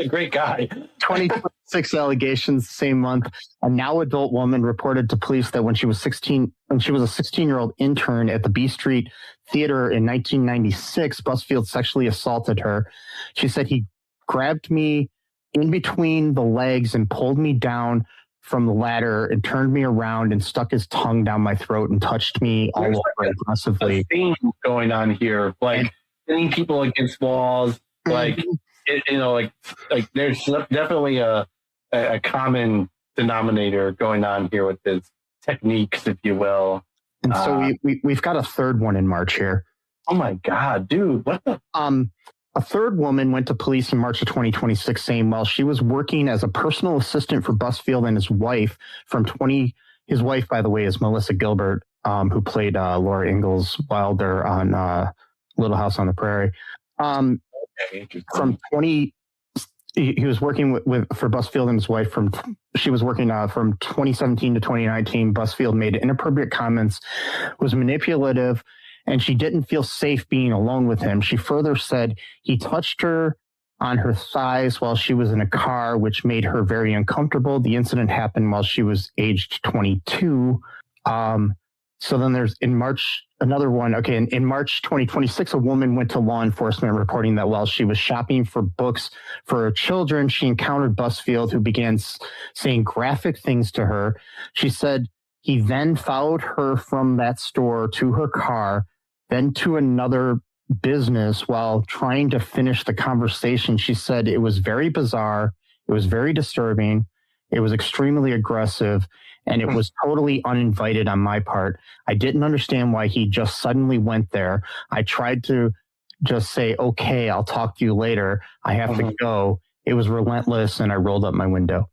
great guy. 2026 allegations the same month. A now adult woman reported to police that when she was a 16-year-old intern at the B Street Theater in 1996, Busfield sexually assaulted her. She said he grabbed me in between the legs and pulled me down from the ladder and turned me around and stuck his tongue down my throat and touched me all over aggressively. A theme going on here, like hitting people against walls, like like there's definitely a common denominator going on here with his techniques, if you will. And so we've got a third one in March here. Oh my God, dude! What the? A third woman went to police in March of 2026 saying while she was working as a personal assistant for Busfield and his wife his wife, by the way, is Melissa Gilbert, who played Laura Ingalls Wilder on Little House on the Prairie. He was working for Busfield and his wife she was working from 2017 to 2019. Busfield made inappropriate comments, was manipulative, and she didn't feel safe being alone with him. She further said he touched her on her thighs while she was in a car, which made her very uncomfortable. The incident happened while she was aged 22. So then there's in March, another one. Okay. In March 2026, a woman went to law enforcement reporting that while she was shopping for books for her children, she encountered Busfield, who began saying graphic things to her. She said he then followed her from that store to her car, then to another business while trying to finish the conversation. She said it was very bizarre. It was very disturbing. It was extremely aggressive, and it was totally uninvited on my part. I didn't understand why he just suddenly went there. I tried to just say, okay, I'll talk to you later. I have to go. It was relentless, and I rolled up my window.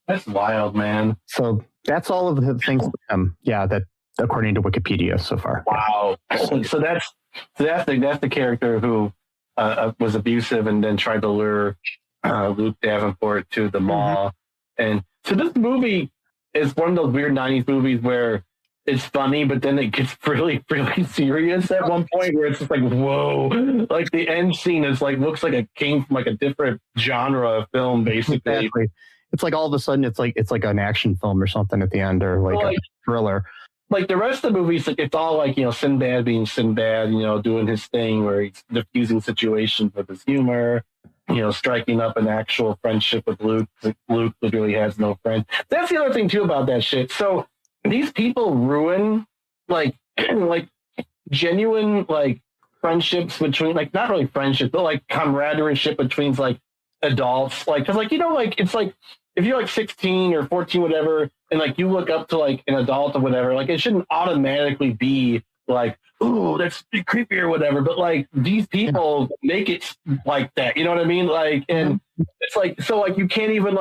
That's wild, man. So that's all of the things with him. Yeah, that according to Wikipedia so far. Wow. So that's the character who was abusive and then tried to lure Luke Davenport to the mall. And so this movie is one of those weird 90s movies where it's funny, but then it gets really, really serious at one point where it's just like, whoa. Like the end scene is like, looks like it came from like a different genre of film, basically. Exactly. It's like all of a sudden it's like an action film or something at the end, or like a thriller. Like the rest of the movies, like it's all like, Sinbad being Sinbad, doing his thing where he's diffusing situations with his humor, striking up an actual friendship with Luke. Luke literally has no friend. That's the other thing too about that shit. So these people ruin like genuine like friendships between like not really friendships, but like camaraderie between like adults. Like, cause like, it's like if you're like 16 or 14, whatever, and like you look up to like an adult or whatever, like it shouldn't automatically be like, ooh, that's creepy or whatever. But like these people make it like that. You know what I mean? Like, and it's like, so like you can't even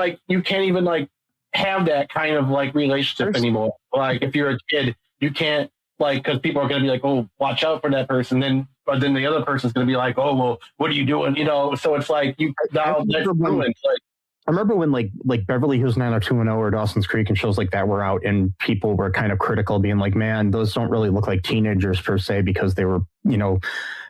have that kind of like relationship anymore. Like if you're a kid, you can't like, cause people are going to be like, oh, watch out for that person. Then but then the other person's going to be like, oh, well, what are you doing? You know, so it's like now that's ruined. Like, I remember when like Beverly Hills 90210 or Dawson's Creek and shows like that were out, and people were kind of critical, being like, man, those don't really look like teenagers per se, because they were, you know,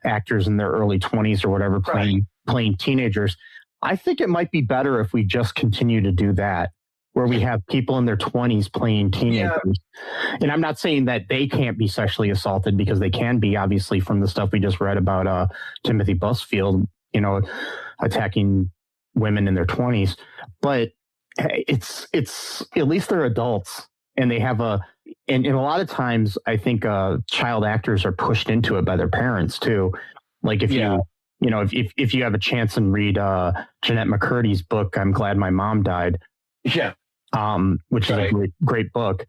actors in their early 20s or whatever playing teenagers. I think it might be better if we just continue to do that, where we have people in their 20s playing teenagers. Yeah. And I'm not saying that they can't be sexually assaulted, because they can be, obviously, from the stuff we just read about Timothy Busfield, you know, attacking women in their 20s. But it's at least they're adults, and they have and a lot of times I think child actors are pushed into it by their parents too. Like if if you have a chance and read Jeanette McCurdy's book, I'm Glad My Mom Died. Yeah. Which is a great book.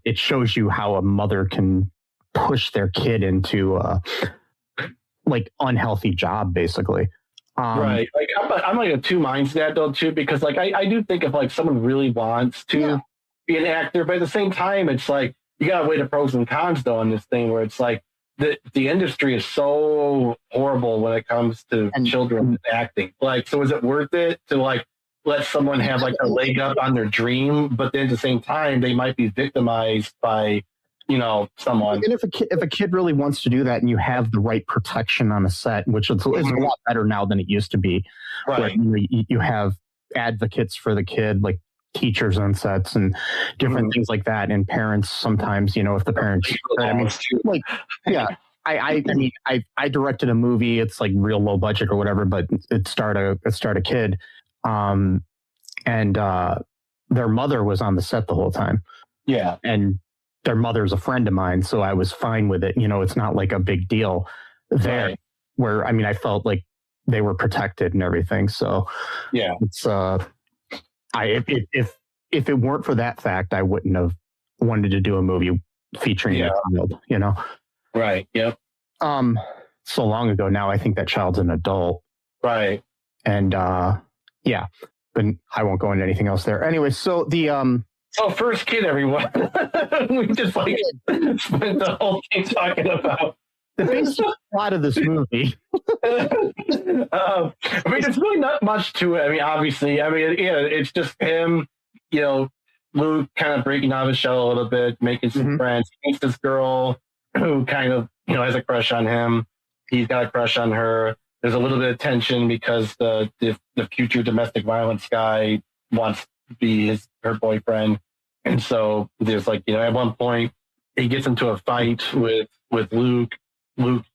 It shows you how a mother can push their kid into like unhealthy job, basically. Right. Like I'm like a two minds to that though too, because like I do think if like someone really wants to be an actor, but at the same time it's like you gotta weigh the pros and cons though on this thing, where it's like the industry is so horrible when it comes to children acting. Like, so is it worth it to like let someone have like a leg up on their dream, but then at the same time they might be victimized by, you know, someone. And if a kid really wants to do that, and you have the right protection on a set, which is a lot better now than it used to be, right? Where you have advocates for the kid, like teachers on sets and different things like that, and parents sometimes, you know, if the parents, I mean, like, yeah. I mean, I directed a movie. It's like real low budget or whatever, but it starred a kid, and their mother was on the set the whole time. Yeah, and their mother's a friend of mine, so I was fine with it. You know, it's not like a big deal there. Right. Where I mean, I felt like they were protected and everything. So yeah, it's if it weren't for that fact, I wouldn't have wanted to do a movie featuring that child. You know. Right. Yep. So long ago now, I think that child's an adult. Right. And yeah, but I won't go into anything else there. Anyway, so the So first kid, everyone. We just like spent the whole thing talking about the basic plot of this movie. I mean, there's really not much to it. I mean, obviously, it's just him, you know, Luke kind of breaking out of his shell a little bit, making some friends. He meets this girl who kind of, you know, has a crush on him. He's got a crush on her. There's a little bit of tension because the future domestic violence guy wants to be her boyfriend. And so there's like, you know, at one point he gets into a fight with Luke. Luke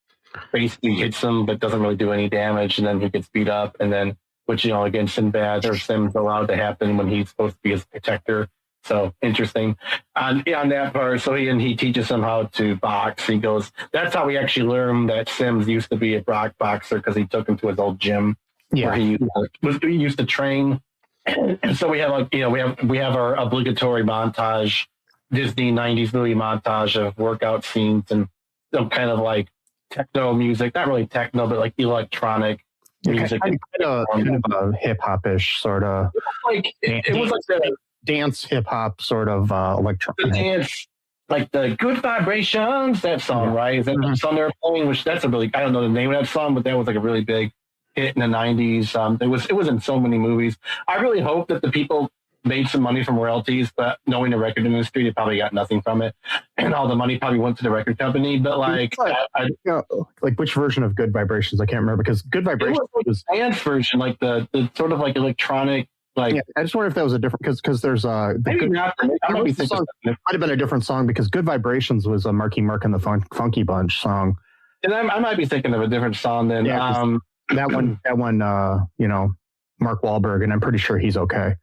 basically hits him, but doesn't really do any damage. And then he gets beat up. And then, which, you know, again, Sinbad or Sim's allowed to happen when he's supposed to be his protector. So interesting on that part. So he teaches him how to box. He goes, that's how we actually learn that Sims used to be a rock boxer, because he took him to his old gym where he used to train. And so we have like, you know, we have our obligatory montage, Disney 90s movie montage of workout scenes and some kind of like techno music, not really techno, but like electronic music. Kind of hip hop-ish sort of. It was like the dance hip hop sort of electronic. The dance, like the Good Vibrations, that song, right? Is that the song they're playing? Which that's a really, I don't know the name of that song, but that was like a really big hit in the 90s. It was in so many movies. I really hope that the people made some money from royalties, but knowing the record industry, they probably got nothing from it, and all the money probably went to the record company. But like, like which version of Good Vibrations? I can't remember, because Good Vibrations was the dance version, like the sort of like electronic. Like, yeah, I just wonder if that was a different, because there's maybe not. I don't think it might have been a different song, because Good Vibrations was a Marky Mark and the Funky Bunch song, and I might be thinking of a different song than that one. You know, Mark Wahlberg, and I'm pretty sure he's okay.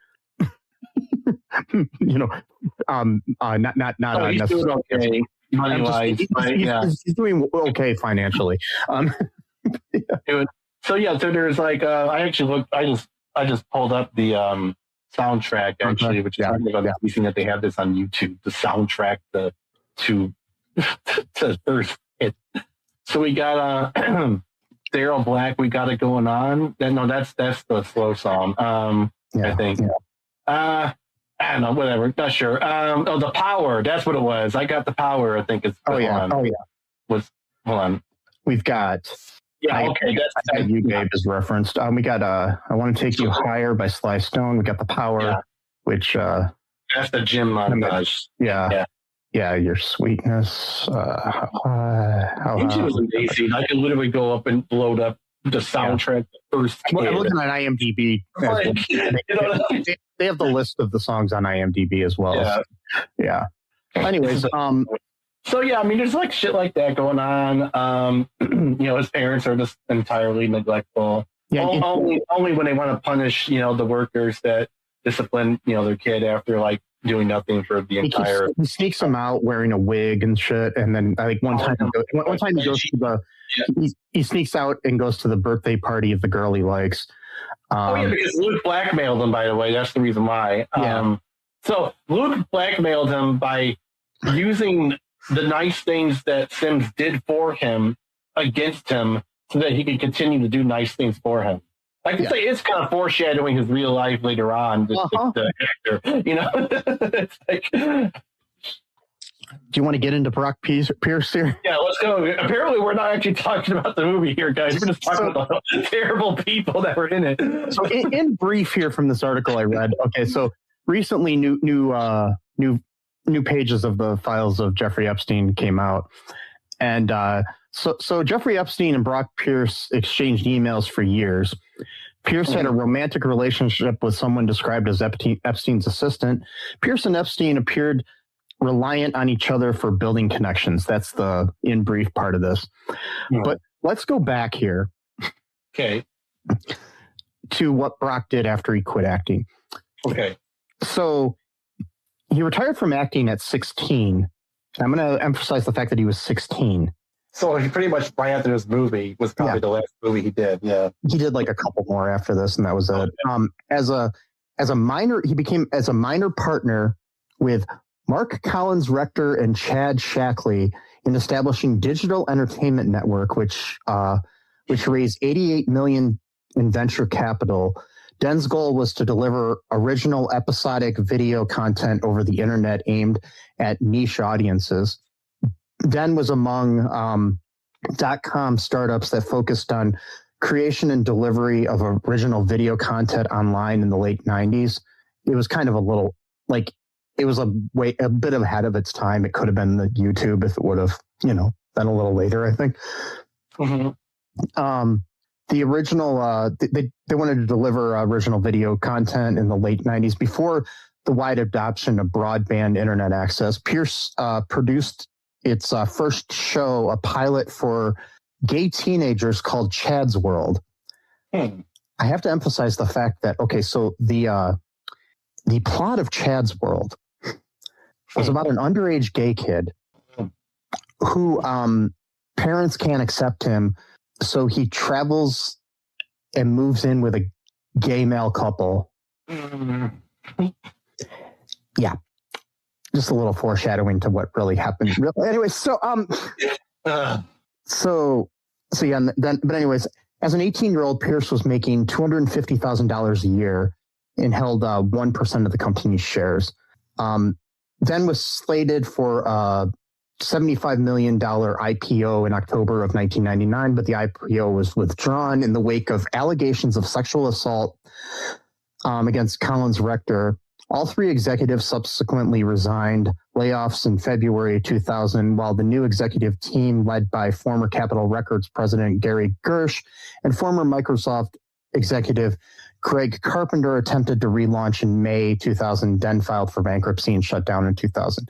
You know, not he's doing okay money-wise. He's doing okay financially. So there's like I actually looked. I just pulled up the soundtrack actually, which is amazing that they have this on YouTube. The soundtrack to first hit. So we got Daryl Black. We got it going on. That's the slow song. I think. Yeah. I don't know. Whatever. Not sure. The Power. That's what it was. I got the Power. I think is. Oh yeah. Was hold on. We've got that's You Babe is referenced. We got I Want to Take You Higher by Sly Stone. We got The Power, which that's the gym montage. Yeah, Your Sweetness. It was amazing. I could literally go up and load up the soundtrack first. Well, I'm looking at IMDb. They have the list of the songs on IMDb as well. Yeah. Anyways, so yeah, I mean, there's like shit like that going on. His parents are just entirely neglectful. Yeah, only when they want to punish, the workers that discipline, their kid after like doing nothing for the entire. He sneaks them out wearing a wig and shit, and then like one time he goes to the. He sneaks out and goes to the birthday party of the girl he likes. Because Luke blackmailed him. By the way, that's the reason why. So Luke blackmailed him by using the nice things that Sims did for him against him, so that he could continue to do nice things for him. I can say it's kind of foreshadowing his real life later on. The actor, it's like. Do you want to get into Brock Pierce here? Yeah, let's go. Apparently, we're not actually talking about the movie here, guys. We're just talking about the terrible people that were in it. So, in brief, here from this article I read. Okay, so recently, new pages of the files of Jeffrey Epstein came out, and so Jeffrey Epstein and Brock Pierce exchanged emails for years. Pierce had a romantic relationship with someone described as Epstein's assistant. Pierce and Epstein appeared reliant on each other for building connections. That's the in brief part of this. But let's go back here. Okay. To what Brock did after he quit acting. Okay. So he retired from acting at 16. I'm going to emphasize the fact that he was 16. So he pretty much right after this movie was probably the last movie he did. Yeah. He did like a couple more after this, and that was it. As a minor, he became as a minor partner with Mark Collins Rector and Chad Shackley in establishing Digital Entertainment Network, which raised $88 million in venture capital. Den's goal was to deliver original episodic video content over the internet aimed at niche audiences. Den was among .com startups that focused on creation and delivery of original video content online in the late 90s. It was kind of a little like it was a bit ahead of its time. It could have been the YouTube if it would have, been a little later, I think. Mm-hmm. The original, they wanted to deliver original video content in the late 90s before the wide adoption of broadband internet access. Pierce produced its first show, a pilot for gay teenagers called Chad's World. I have to emphasize the fact that, so the plot of Chad's World was about an underage gay kid who parents can't accept him, so he travels and moves in with a gay male couple. Yeah. Just a little foreshadowing to what really happened. Anyway, but anyways, as an 18-year-old, Pierce was making $250,000 a year and held 1% of the company's shares. Then was slated for a $75 million IPO in October of 1999, but the IPO was withdrawn in the wake of allegations of sexual assault against Collins Rector. All three executives subsequently resigned, layoffs in February 2000, while the new executive team, led by former Capitol Records president Gary Gersh and former Microsoft executive Greg Carpenter, attempted to relaunch in May 2000, then filed for bankruptcy and shut down in 2000.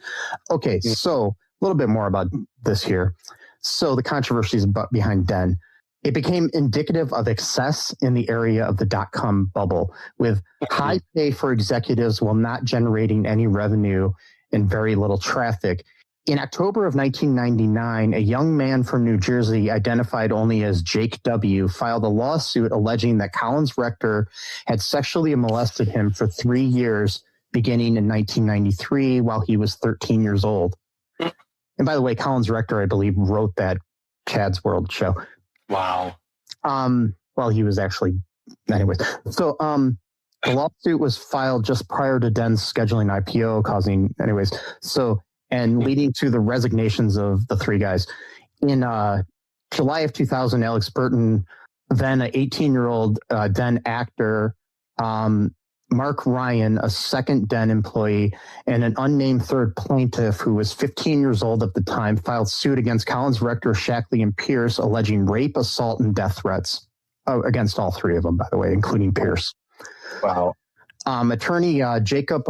Okay, so a little bit more about this here. So the controversies behind Den. It became indicative of excess in the area of the dot-com bubble, with high pay for executives while not generating any revenue and very little traffic. In October of 1999, a young man from New Jersey, identified only as Jake W., filed a lawsuit alleging that Collins Rector had sexually molested him for 3 years, beginning in 1993, while he was 13 years old. And by the way, Collins Rector, I believe, wrote that Chad's World show. Wow. Well, he was actually, anyways. So, the lawsuit was filed just prior to Den's scheduling IPO, and leading to the resignations of the three guys. In July of 2000, Alex Burton, then an 18-year-old then actor, Mark Ryan, a second Den employee, and an unnamed third plaintiff who was 15 years old at the time filed suit against Collins, Rector, Shackley, and Pierce, alleging rape, assault, and death threats against all three of them, by the way, including Pierce. Wow. Attorney Jacob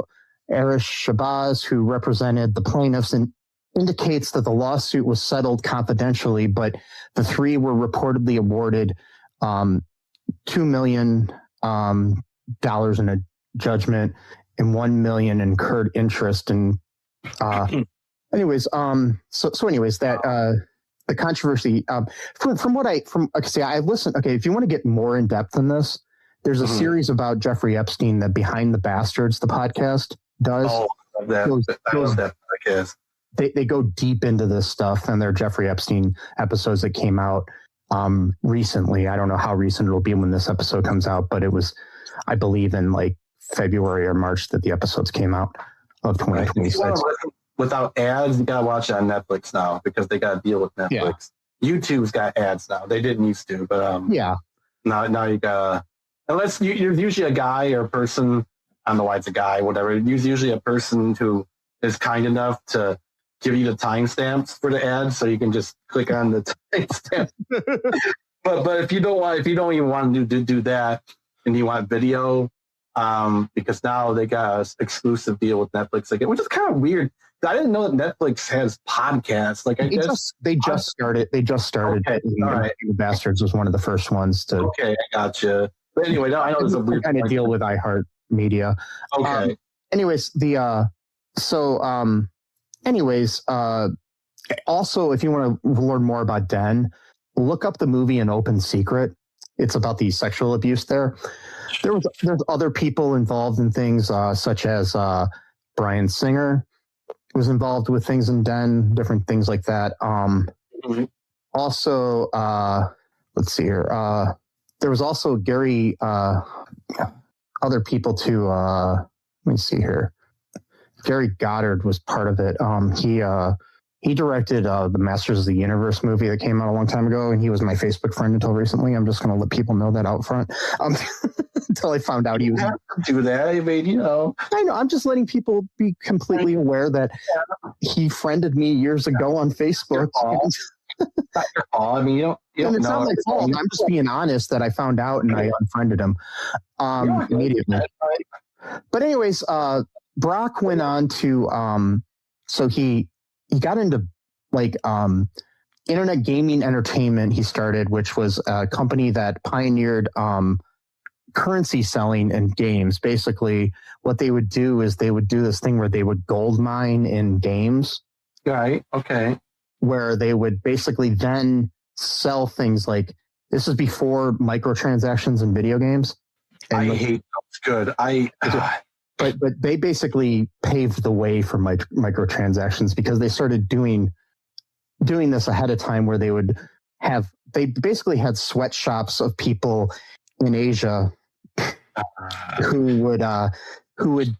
Arish Shabazz, who represented the plaintiffs, indicates that the lawsuit was settled confidentially, but the three were reportedly awarded $2 million in a judgment and $1 million incurred interest. And anyways, that the controversy I listened. Okay, if you want to get more in depth in this, there's a series about Jeffrey Epstein that Behind the Bastards, the podcast, does. Oh, I love that podcast. They go deep into this stuff, and they're Jeffrey Epstein episodes that came out recently. I don't know how recent it'll be when this episode comes out, but it was, I believe, in like February or March that the episodes came out of 2026. Without ads, you gotta watch it on Netflix now because they got to deal with Netflix. Yeah. YouTube's got ads now. They didn't used to, but now you got, unless you're usually a guy or a person. I don't know why it's a guy, whatever. It's usually a person who is kind enough to give you the timestamps for the ads, so you can just click on the timestamp. but if you don't even want to do that, and you want video, because now they got an exclusive deal with Netflix again, which is kind of weird. I didn't know that Netflix has podcasts. Like they just started. Okay, all right. The Bastards was one of the first ones to. Okay, I gotcha. But anyway, I know it's a weird kind of deal with iHeartMedia. Okay. Also, if you want to learn more about Den, look up the movie An Open Secret. It's about the sexual abuse there. There's other people involved in things, such as Bryan Singer was involved with things in Den, different things like that. Also, let's see here. There was also Gary, other people too. Let me see here. Gary Goddard was part of it. He directed the Masters of the Universe movie that came out a long time ago, and he was my Facebook friend until recently. I'm just going to let people know that out front until I found out he was. Do that. I mean, I know. I'm just letting people be completely aware that he friended me years ago on Facebook. Not your fault. I mean, you don't it's know. not my fault. I'm just being honest that I found out and I unfriended him immediately. But anyways, Brock went on to so he got into like internet gaming entertainment. He started, which was a company that pioneered currency selling in games. Basically, what they would do is they would do this thing where they would gold mine in games. Right. Okay. Where they would basically then sell things like, this is before microtransactions in video games. And I hate those. Good. But they basically paved the way for microtransactions because they started doing this ahead of time, where they basically had sweatshops of people in Asia who would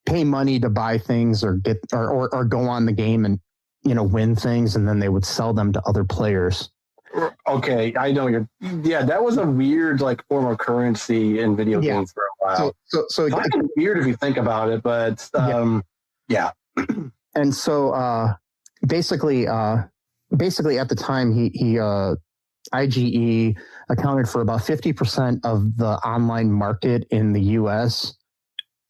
pay money to buy things or get or go on the game and win things, and then they would sell them to other players. Okay, I know that was a weird like form of currency in video games for a while. So it's kind of weird if you think about it, but yeah. And so basically at the time he IGE accounted for about 50% of the online market in the US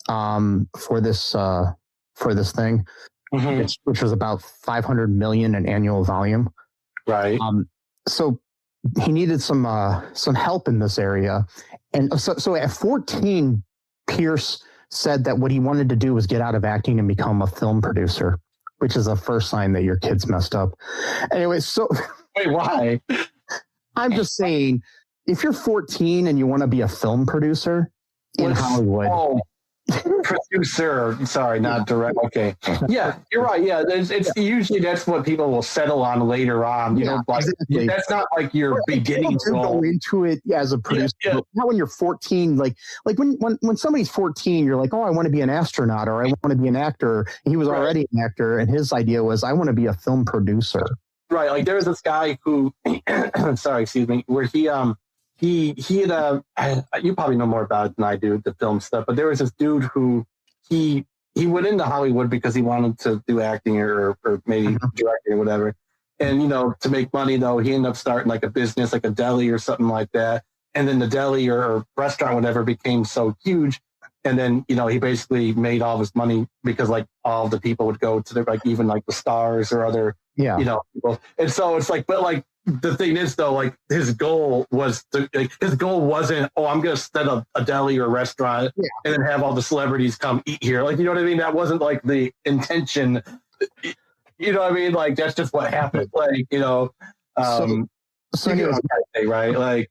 for this thing. Mm-hmm. Which was about 500 million in annual volume. Right. So he needed some help in this area. And so at 14, Pierce said that what he wanted to do was get out of acting and become a film producer, which is the first sign that your kid's messed up. Anyway, so wait, why? I'm just saying, if you're 14 and you want to be a film producer in Hollywood, producer, sorry, not direct. Okay, yeah, you're right. Yeah, it's usually that's what people will settle on later on. Exactly. That's not like your beginning role. Go into it as a producer. Yeah. Not when you're 14. Like when somebody's 14, you're like, oh, I want to be an astronaut or I want to be an actor. And he was already an actor, and his idea was, I want to be a film producer. Right, like there was this guy who, sorry, excuse me, where he had you probably know more about it than I do, the film stuff, but there was this dude who he went into Hollywood because he wanted to do acting or maybe directing or whatever, and to make money though, he ended up starting like a business, like a deli or something like that, and then the deli or restaurant, whatever, became so huge. And then, he basically made all his money because like all the people would go to like even like the stars or other, people. And so it's like, but like the thing is though, like his goal wasn't, oh, I'm going to set up a deli or a restaurant and then have all the celebrities come eat here. Like, you know what I mean? That wasn't like the intention. You know what I mean? Like, that's just what happened. Like, you get what I'm trying to say, right? Like,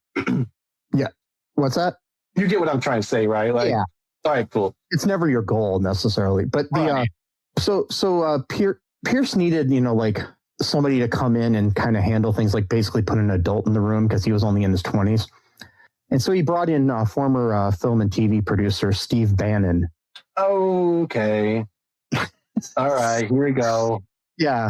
yeah. What's that? You get what I'm trying to say, right? Like, yeah. All right, cool. It's never your goal necessarily, but Pierce needed, like somebody to come in and kind of handle things, like basically put an adult in the room because he was only in his 20s. And so he brought in former film and TV producer Steve Bannon. Okay. All right, here we go. Yeah.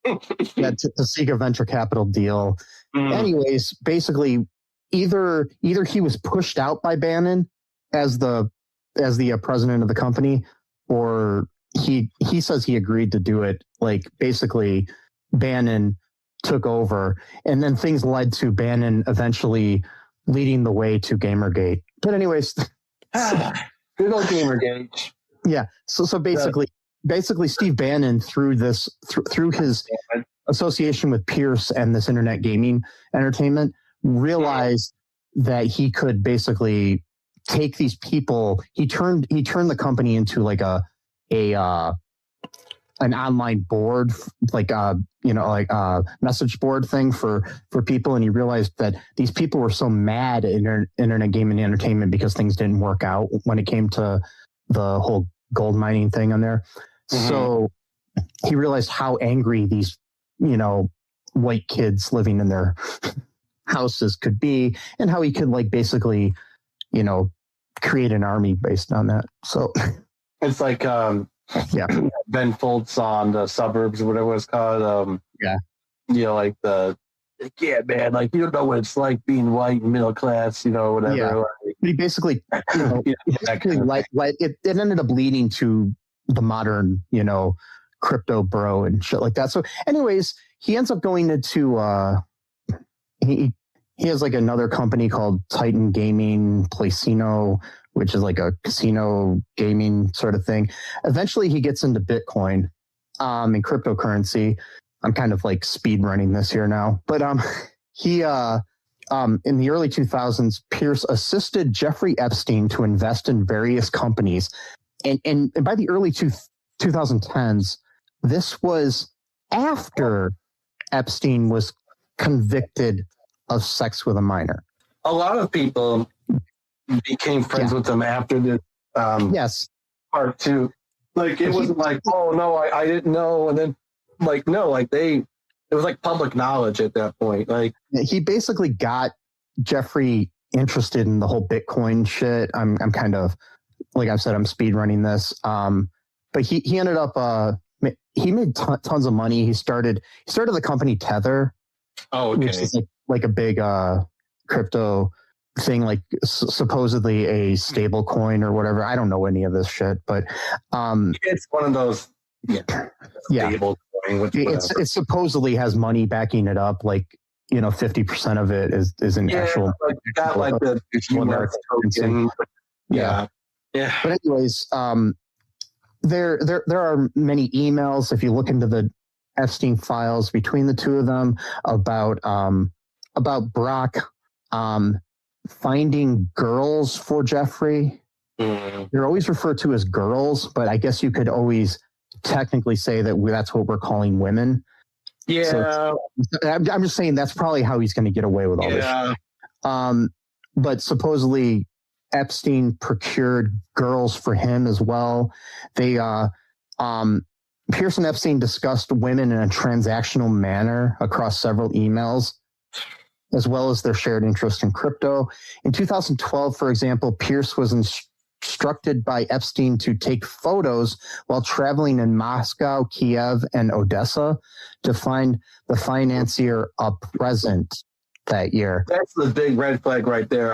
To seek a venture capital deal. Anyways, basically either he was pushed out by Bannon as the president of the company, or he says he agreed to do it. Like basically Bannon took over, and then things led to Bannon eventually leading the way to Gamergate. But anyways, good old Gamergate. Yeah. So basically Steve Bannon through his association with Pierce and this internet gaming entertainment realized that he could basically take these people. He turned the company into like an online board, like a message board thing for people. And he realized that these people were so mad at internet gaming entertainment because things didn't work out when it came to the whole gold mining thing on there. So he realized how angry these, white kids living in their houses could be, and how he could like basically, create an army based on that. So it's like Ben Folds on the Suburbs or whatever it's called. Like man, like you don't know what it's like being white and middle class, whatever. Yeah. Like, but he basically, it ended up leading to the modern, crypto bro and shit like that. So anyways, he ends up going into he has like another company called Titan Gaming Placino, which is like a casino gaming sort of thing. Eventually he gets into Bitcoin and cryptocurrency. I'm kind of like speed running this here now, but he in the early 2000s, Pierce assisted Jeffrey Epstein to invest in various companies, and by the early 2010s, this was after Epstein was convicted of sex with a minor. A lot of people became friends with them after this part two. Like it wasn't like, oh no, I didn't know, and then like no, like it was like public knowledge at that point. Like he basically got Jeffrey interested in the whole Bitcoin shit. I'm kind of, like I've said, I'm speed running this. But he ended up he made tons of money. He started the company Tether. Oh, okay. Which is like a big crypto thing, like supposedly a stable coin or whatever. I don't know any of this shit, but it's one of those stable coin. It supposedly has money backing it up, like 50% of it is an actual. Like, got like the token. Yeah. But anyways, there are many emails if you look into the Epstein files between the two of them about Brock finding girls for Jeffrey. They're always referred to as girls, but I guess you could always technically say that that's what we're calling women. Yeah. So I'm just saying that's probably how he's going to get away with all this shit. But supposedly Epstein procured girls for him as well. They Pierce and Epstein discussed women in a transactional manner across several emails, as well as their shared interest in crypto. In 2012, for example, Pierce was instructed by Epstein to take photos while traveling in Moscow, Kiev, and Odessa to find the financier present that year. That's the big red flag right there.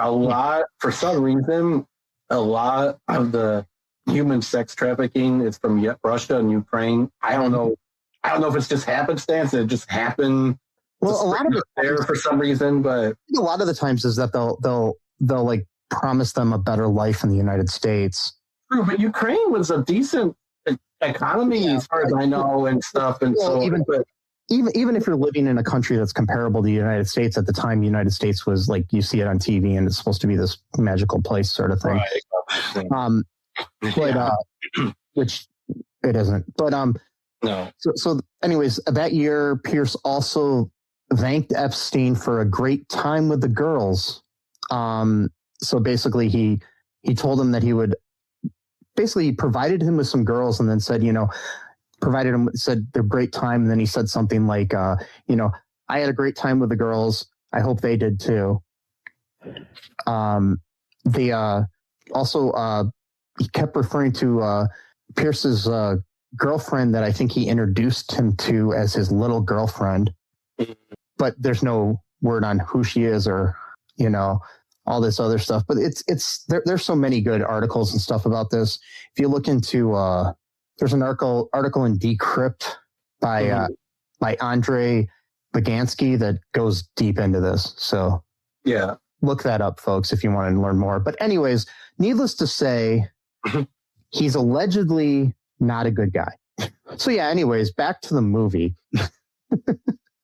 For some reason, a lot of the human sex trafficking is from Russia and Ukraine. I don't know if it's just happenstance. It just happened. Well, a lot of it there for some reason, but a lot of the times is that they'll like promise them a better life in the United States. True, but Ukraine was a decent economy as far as I know and stuff. And well, so even if you're living in a country that's comparable to the United States, at the time, the United States was like, you see it on TV and it's supposed to be this magical place sort of thing. Right. Which it isn't. But no. So anyways, that year, Pierce also thanked Epstein for a great time with the girls. So basically, he told him that he would basically provided him with some girls, and then said, said they're great time, and then he said something like, I had a great time with the girls. I hope they did too. They also he kept referring to Pierce's girlfriend that I think he introduced him to as his little girlfriend, but there's no word on who she is or all this other stuff. But there's so many good articles and stuff about this. If you look into there's an article in Decrypt by Andrei Bagansky that goes deep into this. So yeah, look that up, folks, if you want to learn more. But anyways, needless to say, he's allegedly not a good guy. So yeah, anyways, back to the movie.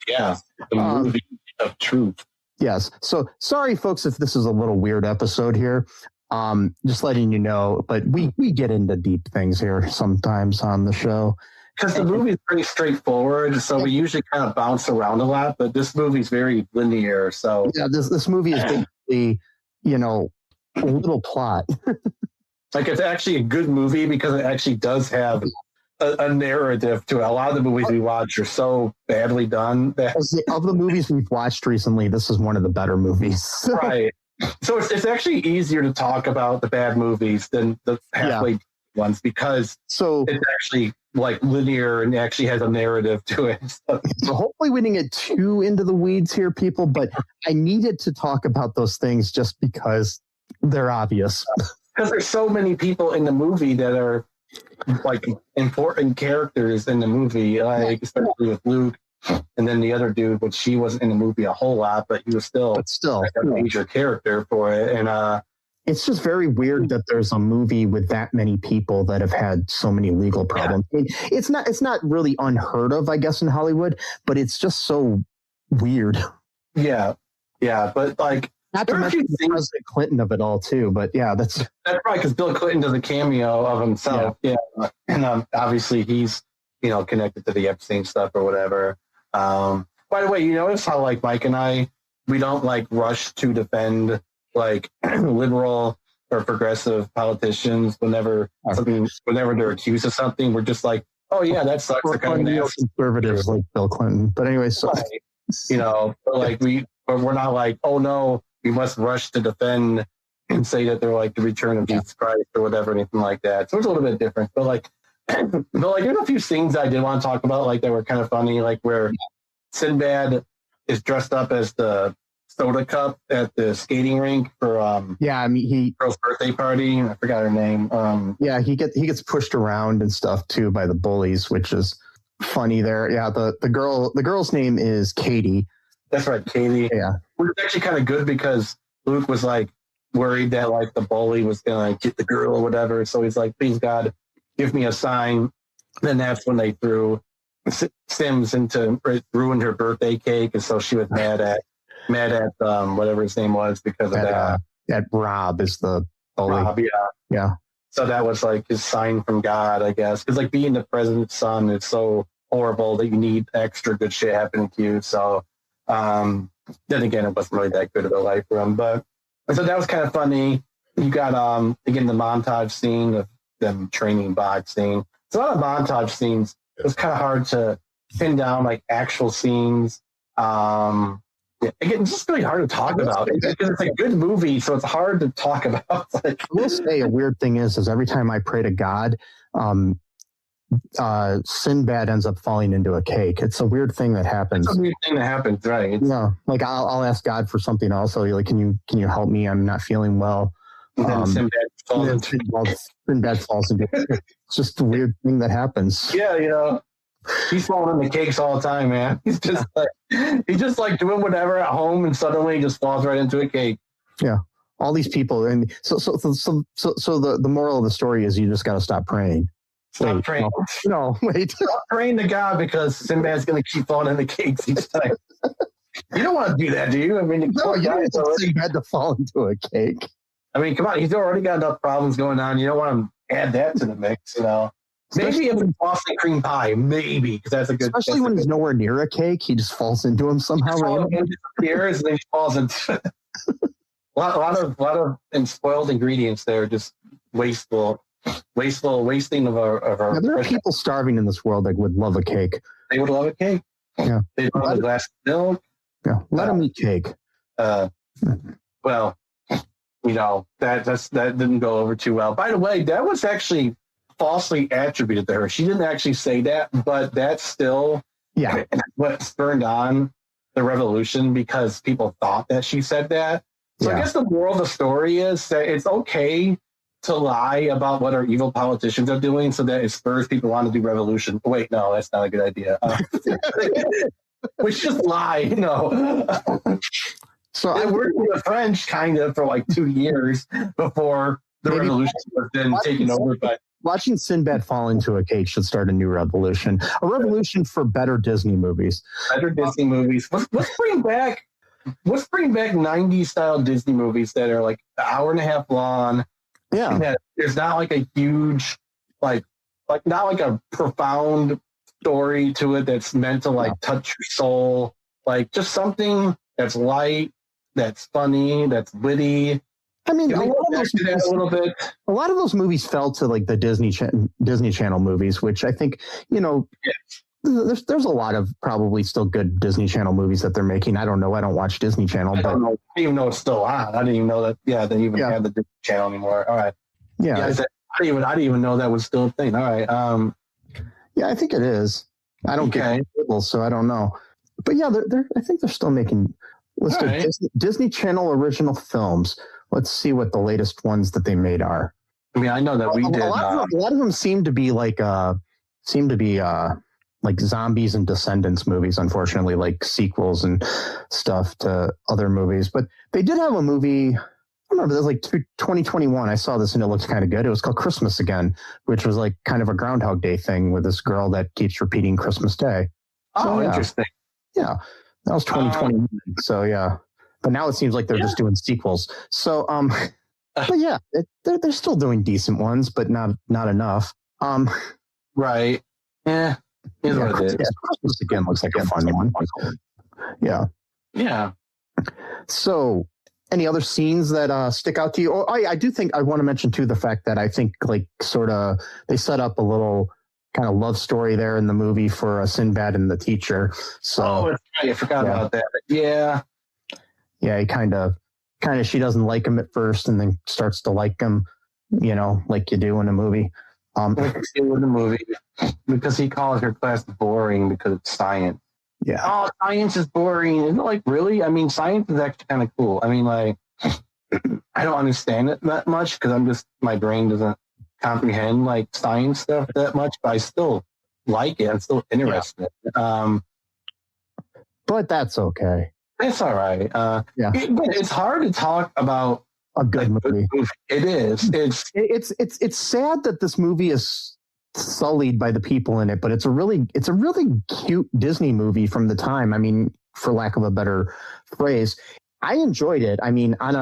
Yeah, the movie of truth. Yes. So sorry, folks, if this is a little weird episode here. Just letting you know, but we get into deep things here sometimes on the show. Because the movie is pretty straightforward, so we usually kind of bounce around a lot, but this movie's very linear. So yeah, this movie is basically, a little plot. Like, it's actually a good movie because it actually does have a narrative to it. A lot of the movies we watch are so badly done. Of the movies we've watched recently, this is one of the better movies. Right. So it's actually easier to talk about the bad movies than the halfway ones because it's actually like linear and actually has a narrative to it. So hopefully we didn't get too into the weeds here, people, but I needed to talk about those things just because they're obvious. Because there's so many people in the movie that are like important characters in the movie, like especially with Luke, and then the other dude, which she wasn't in the movie a whole lot, but he was still like a major character for it. And it's just very weird that there's a movie with that many people that have had so many legal problems. I mean, it's not really unheard of, I guess, in Hollywood, but it's just so weird. Yeah, but like. Not to mention President Clinton of it all, too. But yeah, that's probably because Bill Clinton does a cameo of himself. Yeah. And obviously he's, connected to the Epstein stuff or whatever. By the way, you notice how like Mike and I, we don't like rush to defend like liberal or progressive politicians whenever they're accused of something. We're just like, oh yeah, that sucks. We're kind of conservatives like Bill Clinton. But anyway, so we're not like, oh no, we must rush to defend and say that they're like the return of Jesus Christ or whatever, anything like that. So it's a little bit different. But there's a few things I did want to talk about, like that were kind of funny, like where Sinbad is dressed up as the soda cup at the skating rink for girl's birthday party. I forgot her name. He gets pushed around and stuff too by the bullies, which is funny there. Yeah, the girl's name is Katie. That's right, Katie. Yeah. Which is actually kind of good because Luke was like worried that like the bully was going to get the girl or whatever. So he's like, please God, give me a sign. Then that's when they threw Sims ruined her birthday cake. And so she was mad at whatever his name was because of that. That Rob is the bully. Rob, yeah. So that was like his sign from God, I guess. Because like being the president's son is so horrible that you need extra good shit happening to you. So then again, it wasn't really that good of a life for him. But so that was kind of funny. You got again the montage scene of them training boxing. So a lot of montage scenes. It was kind of hard to pin down like actual scenes. Yeah, again, it's just really hard to talk about because it's a good movie, so it's hard to talk about. Like, I will say a weird thing is every time I pray to God, Sinbad ends up falling into a cake. It's a weird thing that happens. it's a weird thing that happens, right? Yeah, like I'll ask God for something also. Like, can you help me? I'm not feeling well. And then Sinbad falls into Sinbad falls into a cake. It's just a weird thing that happens. Yeah, he's falling into cakes all the time, man. He's just like doing whatever at home, and suddenly he just falls right into a cake. Yeah, all these people, and so the moral of the story is you just got to stop praying. Stop praying. Wait. Stop praying to God because Sinbad's going to keep falling into cakes each time. You don't want to do that, do you? I mean, you don't want Sinbad to fall into a cake. I mean, come on, he's already got enough problems going on. You don't want to add that to the mix, Maybe if it's Boston cream pie, maybe, because that's a good. Especially when he's nowhere near a cake, he just falls into him somehow. He disappears and then he falls into a lot of spoiled ingredients there, just wasteful wasting of our. Yeah, there are people starving in this world that would love a cake. They would love a cake. Yeah, they'd love a glass of milk. Yeah, let them eat cake. Well, that didn't go over too well. By the way, that was actually falsely attributed to her. She didn't actually say that, but that's still what spurned on the revolution because people thought that she said that. So I guess the moral of the story is that it's okay to lie about what our evil politicians are doing so that it spurs people on to do revolution. Wait, no, that's not a good idea. We should just lie, So I worked with the French kind of for like 2 years before the revolution was then taken over by. Watching Sinbad fall into a cake should start a new revolution. A revolution for better Disney movies. Better Disney movies. Let's bring back 90s style Disney movies that are like an hour and a half long. Yeah. There's not like a huge, not like a profound story to it that's meant to touch your soul. Like just something that's light, that's funny, that's witty. I mean, a little bit. A lot of those movies fell to like the Disney Channel movies, which I think, there's a lot of probably still good Disney Channel movies that they're making. I don't know. I don't watch Disney Channel. I don't even know it's still on. I didn't even know that. Yeah, they even have the Disney Channel anymore. All right. Yeah. I didn't even know that was still a thing. All right. Yeah, I think it is. I don't get it, so I don't know. But yeah, I think they're still making list of Disney Channel original films. Let's see what the latest ones that they made are. I mean, I know that we did. A lot of them seem to be like zombies and Descendants movies, unfortunately, like sequels and stuff to other movies. But they did have a movie, I remember it was like 2021. I saw this and it looked kind of good. It was called Christmas Again, which was like kind of a Groundhog Day thing with this girl that keeps repeating Christmas Day. Oh, interesting. Yeah, that was 2021. So yeah. But now it seems like they're just doing sequels. So, but yeah, they're still doing decent ones, but not enough. Right. Yeah. Christmas Again looks like a fun one. Yeah. Yeah. So, any other scenes that stick out to you? Oh, I do think I want to mention too the fact that I think like sort of they set up a little kind of love story there in the movie for Sinbad and the teacher. So, I forgot about that. Yeah. Yeah, he kind of she doesn't like him at first and then starts to like him, like you do in a movie. Because he calls her class boring because it's science. Yeah. Oh, science is boring. Isn't it like really? I mean, science is actually kind of cool. I mean, like, I don't understand it that much because my brain doesn't comprehend like science stuff that much, but I still like it. I'm still interested. Yeah. But that's okay. It's all right. It's hard to talk about a good movie. It is. It's sad that this movie is sullied by the people in it, but it's a really cute Disney movie from the time. I mean, for lack of a better phrase, I enjoyed it. I mean, on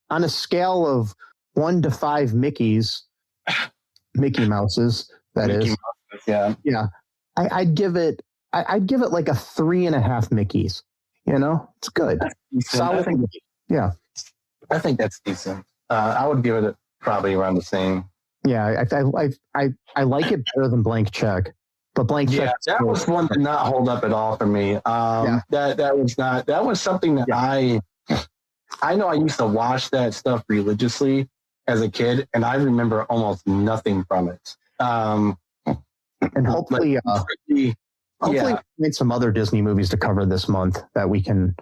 a scale of 1 to 5 Mickey Mouses, that Mickey is. Mouses, yeah. I'd give it like a 3.5 Mickeys. It's good. Solid. Yeah. I think that's decent. I would give it probably around the same. Yeah, I like it better than Blank Check. But Blank Check. Yeah, that was one that did not hold up at all for me. That was something that I know I used to watch that stuff religiously as a kid, and I remember almost nothing from it. And hopefully, we made some other Disney movies to cover this month that we can,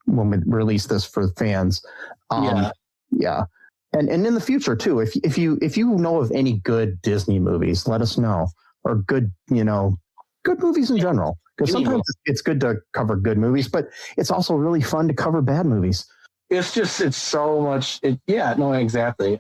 when we release this for fans. Yeah. And in the future too, if you know of any good Disney movies, let us know, or good movies in general. Because sometimes it's good to cover good movies, but it's also really fun to cover bad movies. It's so much. Exactly.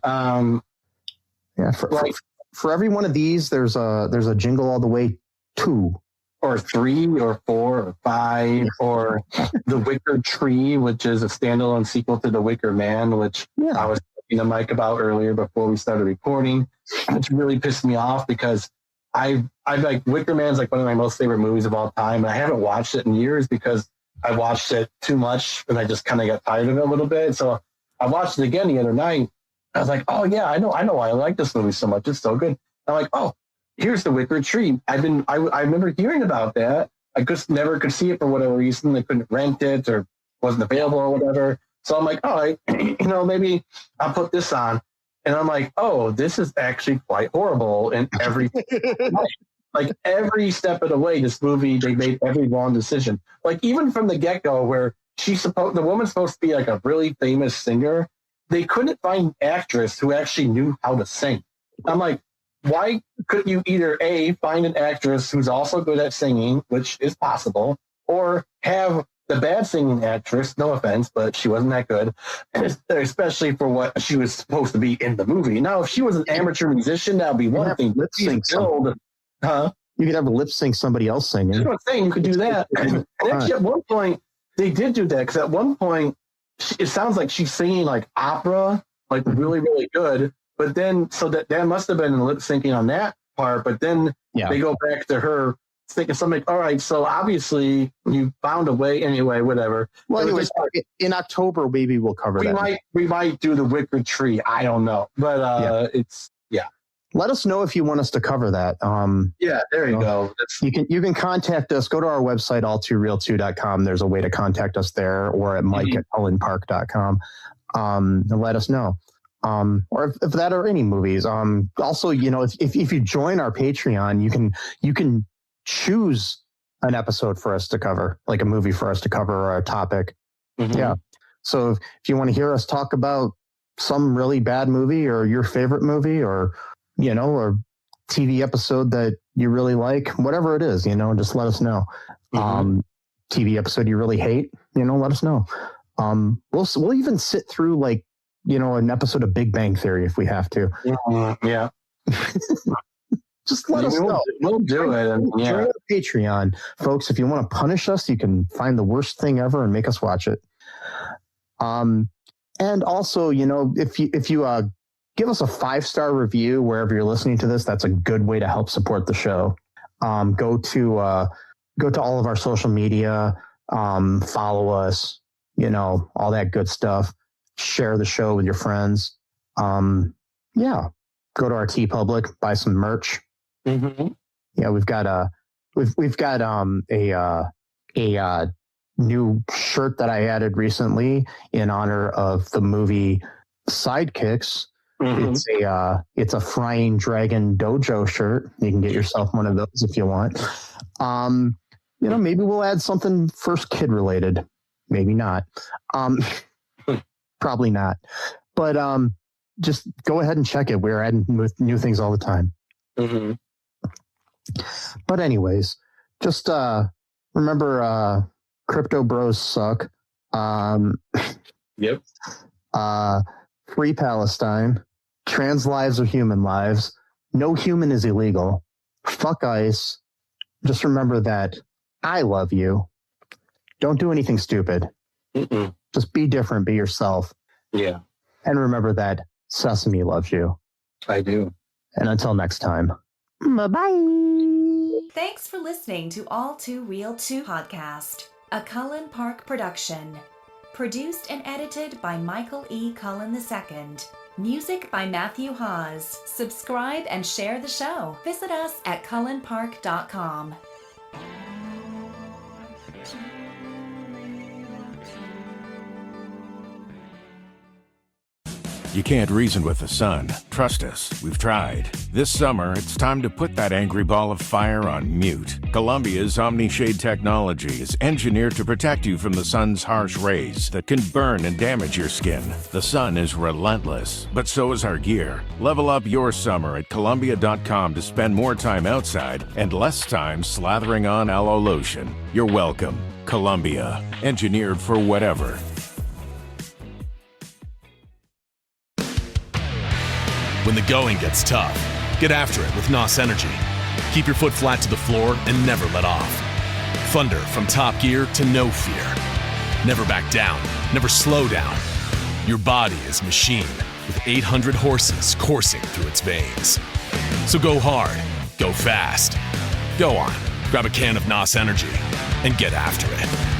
For every one of these, there's a Jingle All the Way 2. Or 3 or 4 or 5 or The Wicker Tree, which is a standalone sequel to The Wicker Man, which I was talking to Mike about earlier before we started recording, which really pissed me off because I like Wicker Man's like one of my most favorite movies of all time. And I haven't watched it in years because I watched it too much and I just kind of got tired of it a little bit. So I watched it again the other night. I was like, oh yeah, I know why I like this movie so much. It's so good. I'm like, oh, here's The Wicker Tree. I remember hearing about that. I just never could see it for whatever reason. They couldn't rent it or wasn't available or whatever. So I'm like, all right, maybe I'll put this on. And I'm like, oh, this is actually quite horrible in every like every step of the way. This movie, they made every wrong decision. Like even from the get-go, where the woman's supposed to be like a really famous singer, they couldn't find an actress who actually knew how to sing. I'm like, why couldn't you either A, find an actress who's also good at singing, which is possible, or have the bad singing actress, no offense, but she wasn't that good, especially for what she was supposed to be in the movie. Now, if she was an amateur musician, that would be one thing. Lip sync, you could have a lip sync somebody else singing. That's what I'm saying. You could do that. And actually, at one point, they did do that, because at one point, it sounds like she's singing like opera, like really, really good. But then, so that must have been lip syncing on that part. But then they go back to her thinking something like, all right, so obviously you found a way anyway, whatever. Well, anyways, in October, maybe we'll cover that. We might do The Wicker Tree. I don't know. But let us know if you want us to cover that. There you go. You can contact us. Go to our website, all2reeltoo.com. There's a way to contact us there, or at mike@cullenpark.com. And let us know. Or if that or any movies. Also, if you join our Patreon, you can choose an episode for us to cover, like a movie for us to cover or a topic. Mm-hmm. Yeah. So if you want to hear us talk about some really bad movie or your favorite movie or TV episode that you really like, whatever it is, just let us know. Mm-hmm. TV episode you really hate, let us know. We'll even sit through an episode of Big Bang Theory if we have to. Yeah. Just let us know. We'll do it. Join the Patreon. Folks, if you want to punish us, you can find the worst thing ever and make us watch it. And also, if you give us a 5-star review wherever you're listening to this, that's a good way to help support the show. Go to all of our social media, follow us, all that good stuff. Share the show with your friends. Go to our TeePublic, buy some merch. Mm-hmm. Yeah, we've got a new shirt that I added recently in honor of the movie Sidekicks. Mm-hmm. It's a Frying Dragon Dojo shirt. You can get yourself one of those if you want. Maybe we'll add something First Kid related. Maybe not. Probably not. But just go ahead and check it. We're adding new things all the time. Mm-hmm. But anyways, just remember, crypto bros suck. Yep. Free Palestine. Trans lives are human lives. No human is illegal. Fuck ICE. Just remember that I love you. Don't do anything stupid. Mm-mm. Just be different. Be yourself. Yeah. And remember that Sesame loves you. I do. And until next time. Bye-bye. Thanks for listening to All2ReelToo podcast, a Cullen Park production. Produced and edited by Michael E. Cullen II. Music by Matthew Hawes. Subscribe and share the show. Visit us at cullenpark.com. You can't reason with the sun. Trust us, we've tried. This summer, it's time to put that angry ball of fire on mute. Columbia's Omni-Shade technology is engineered to protect you from the sun's harsh rays that can burn and damage your skin. The sun is relentless, but so is our gear. Level up your summer at Columbia.com to spend more time outside and less time slathering on aloe lotion. You're welcome. Columbia, engineered for whatever. When the going gets tough, get after it with NOS Energy. Keep your foot flat to the floor and never let off. Thunder from top gear to no fear. Never back down, never slow down. Your body is machine with 800 horses coursing through its veins. So go hard, go fast. Go on, grab a can of NOS Energy and get after it.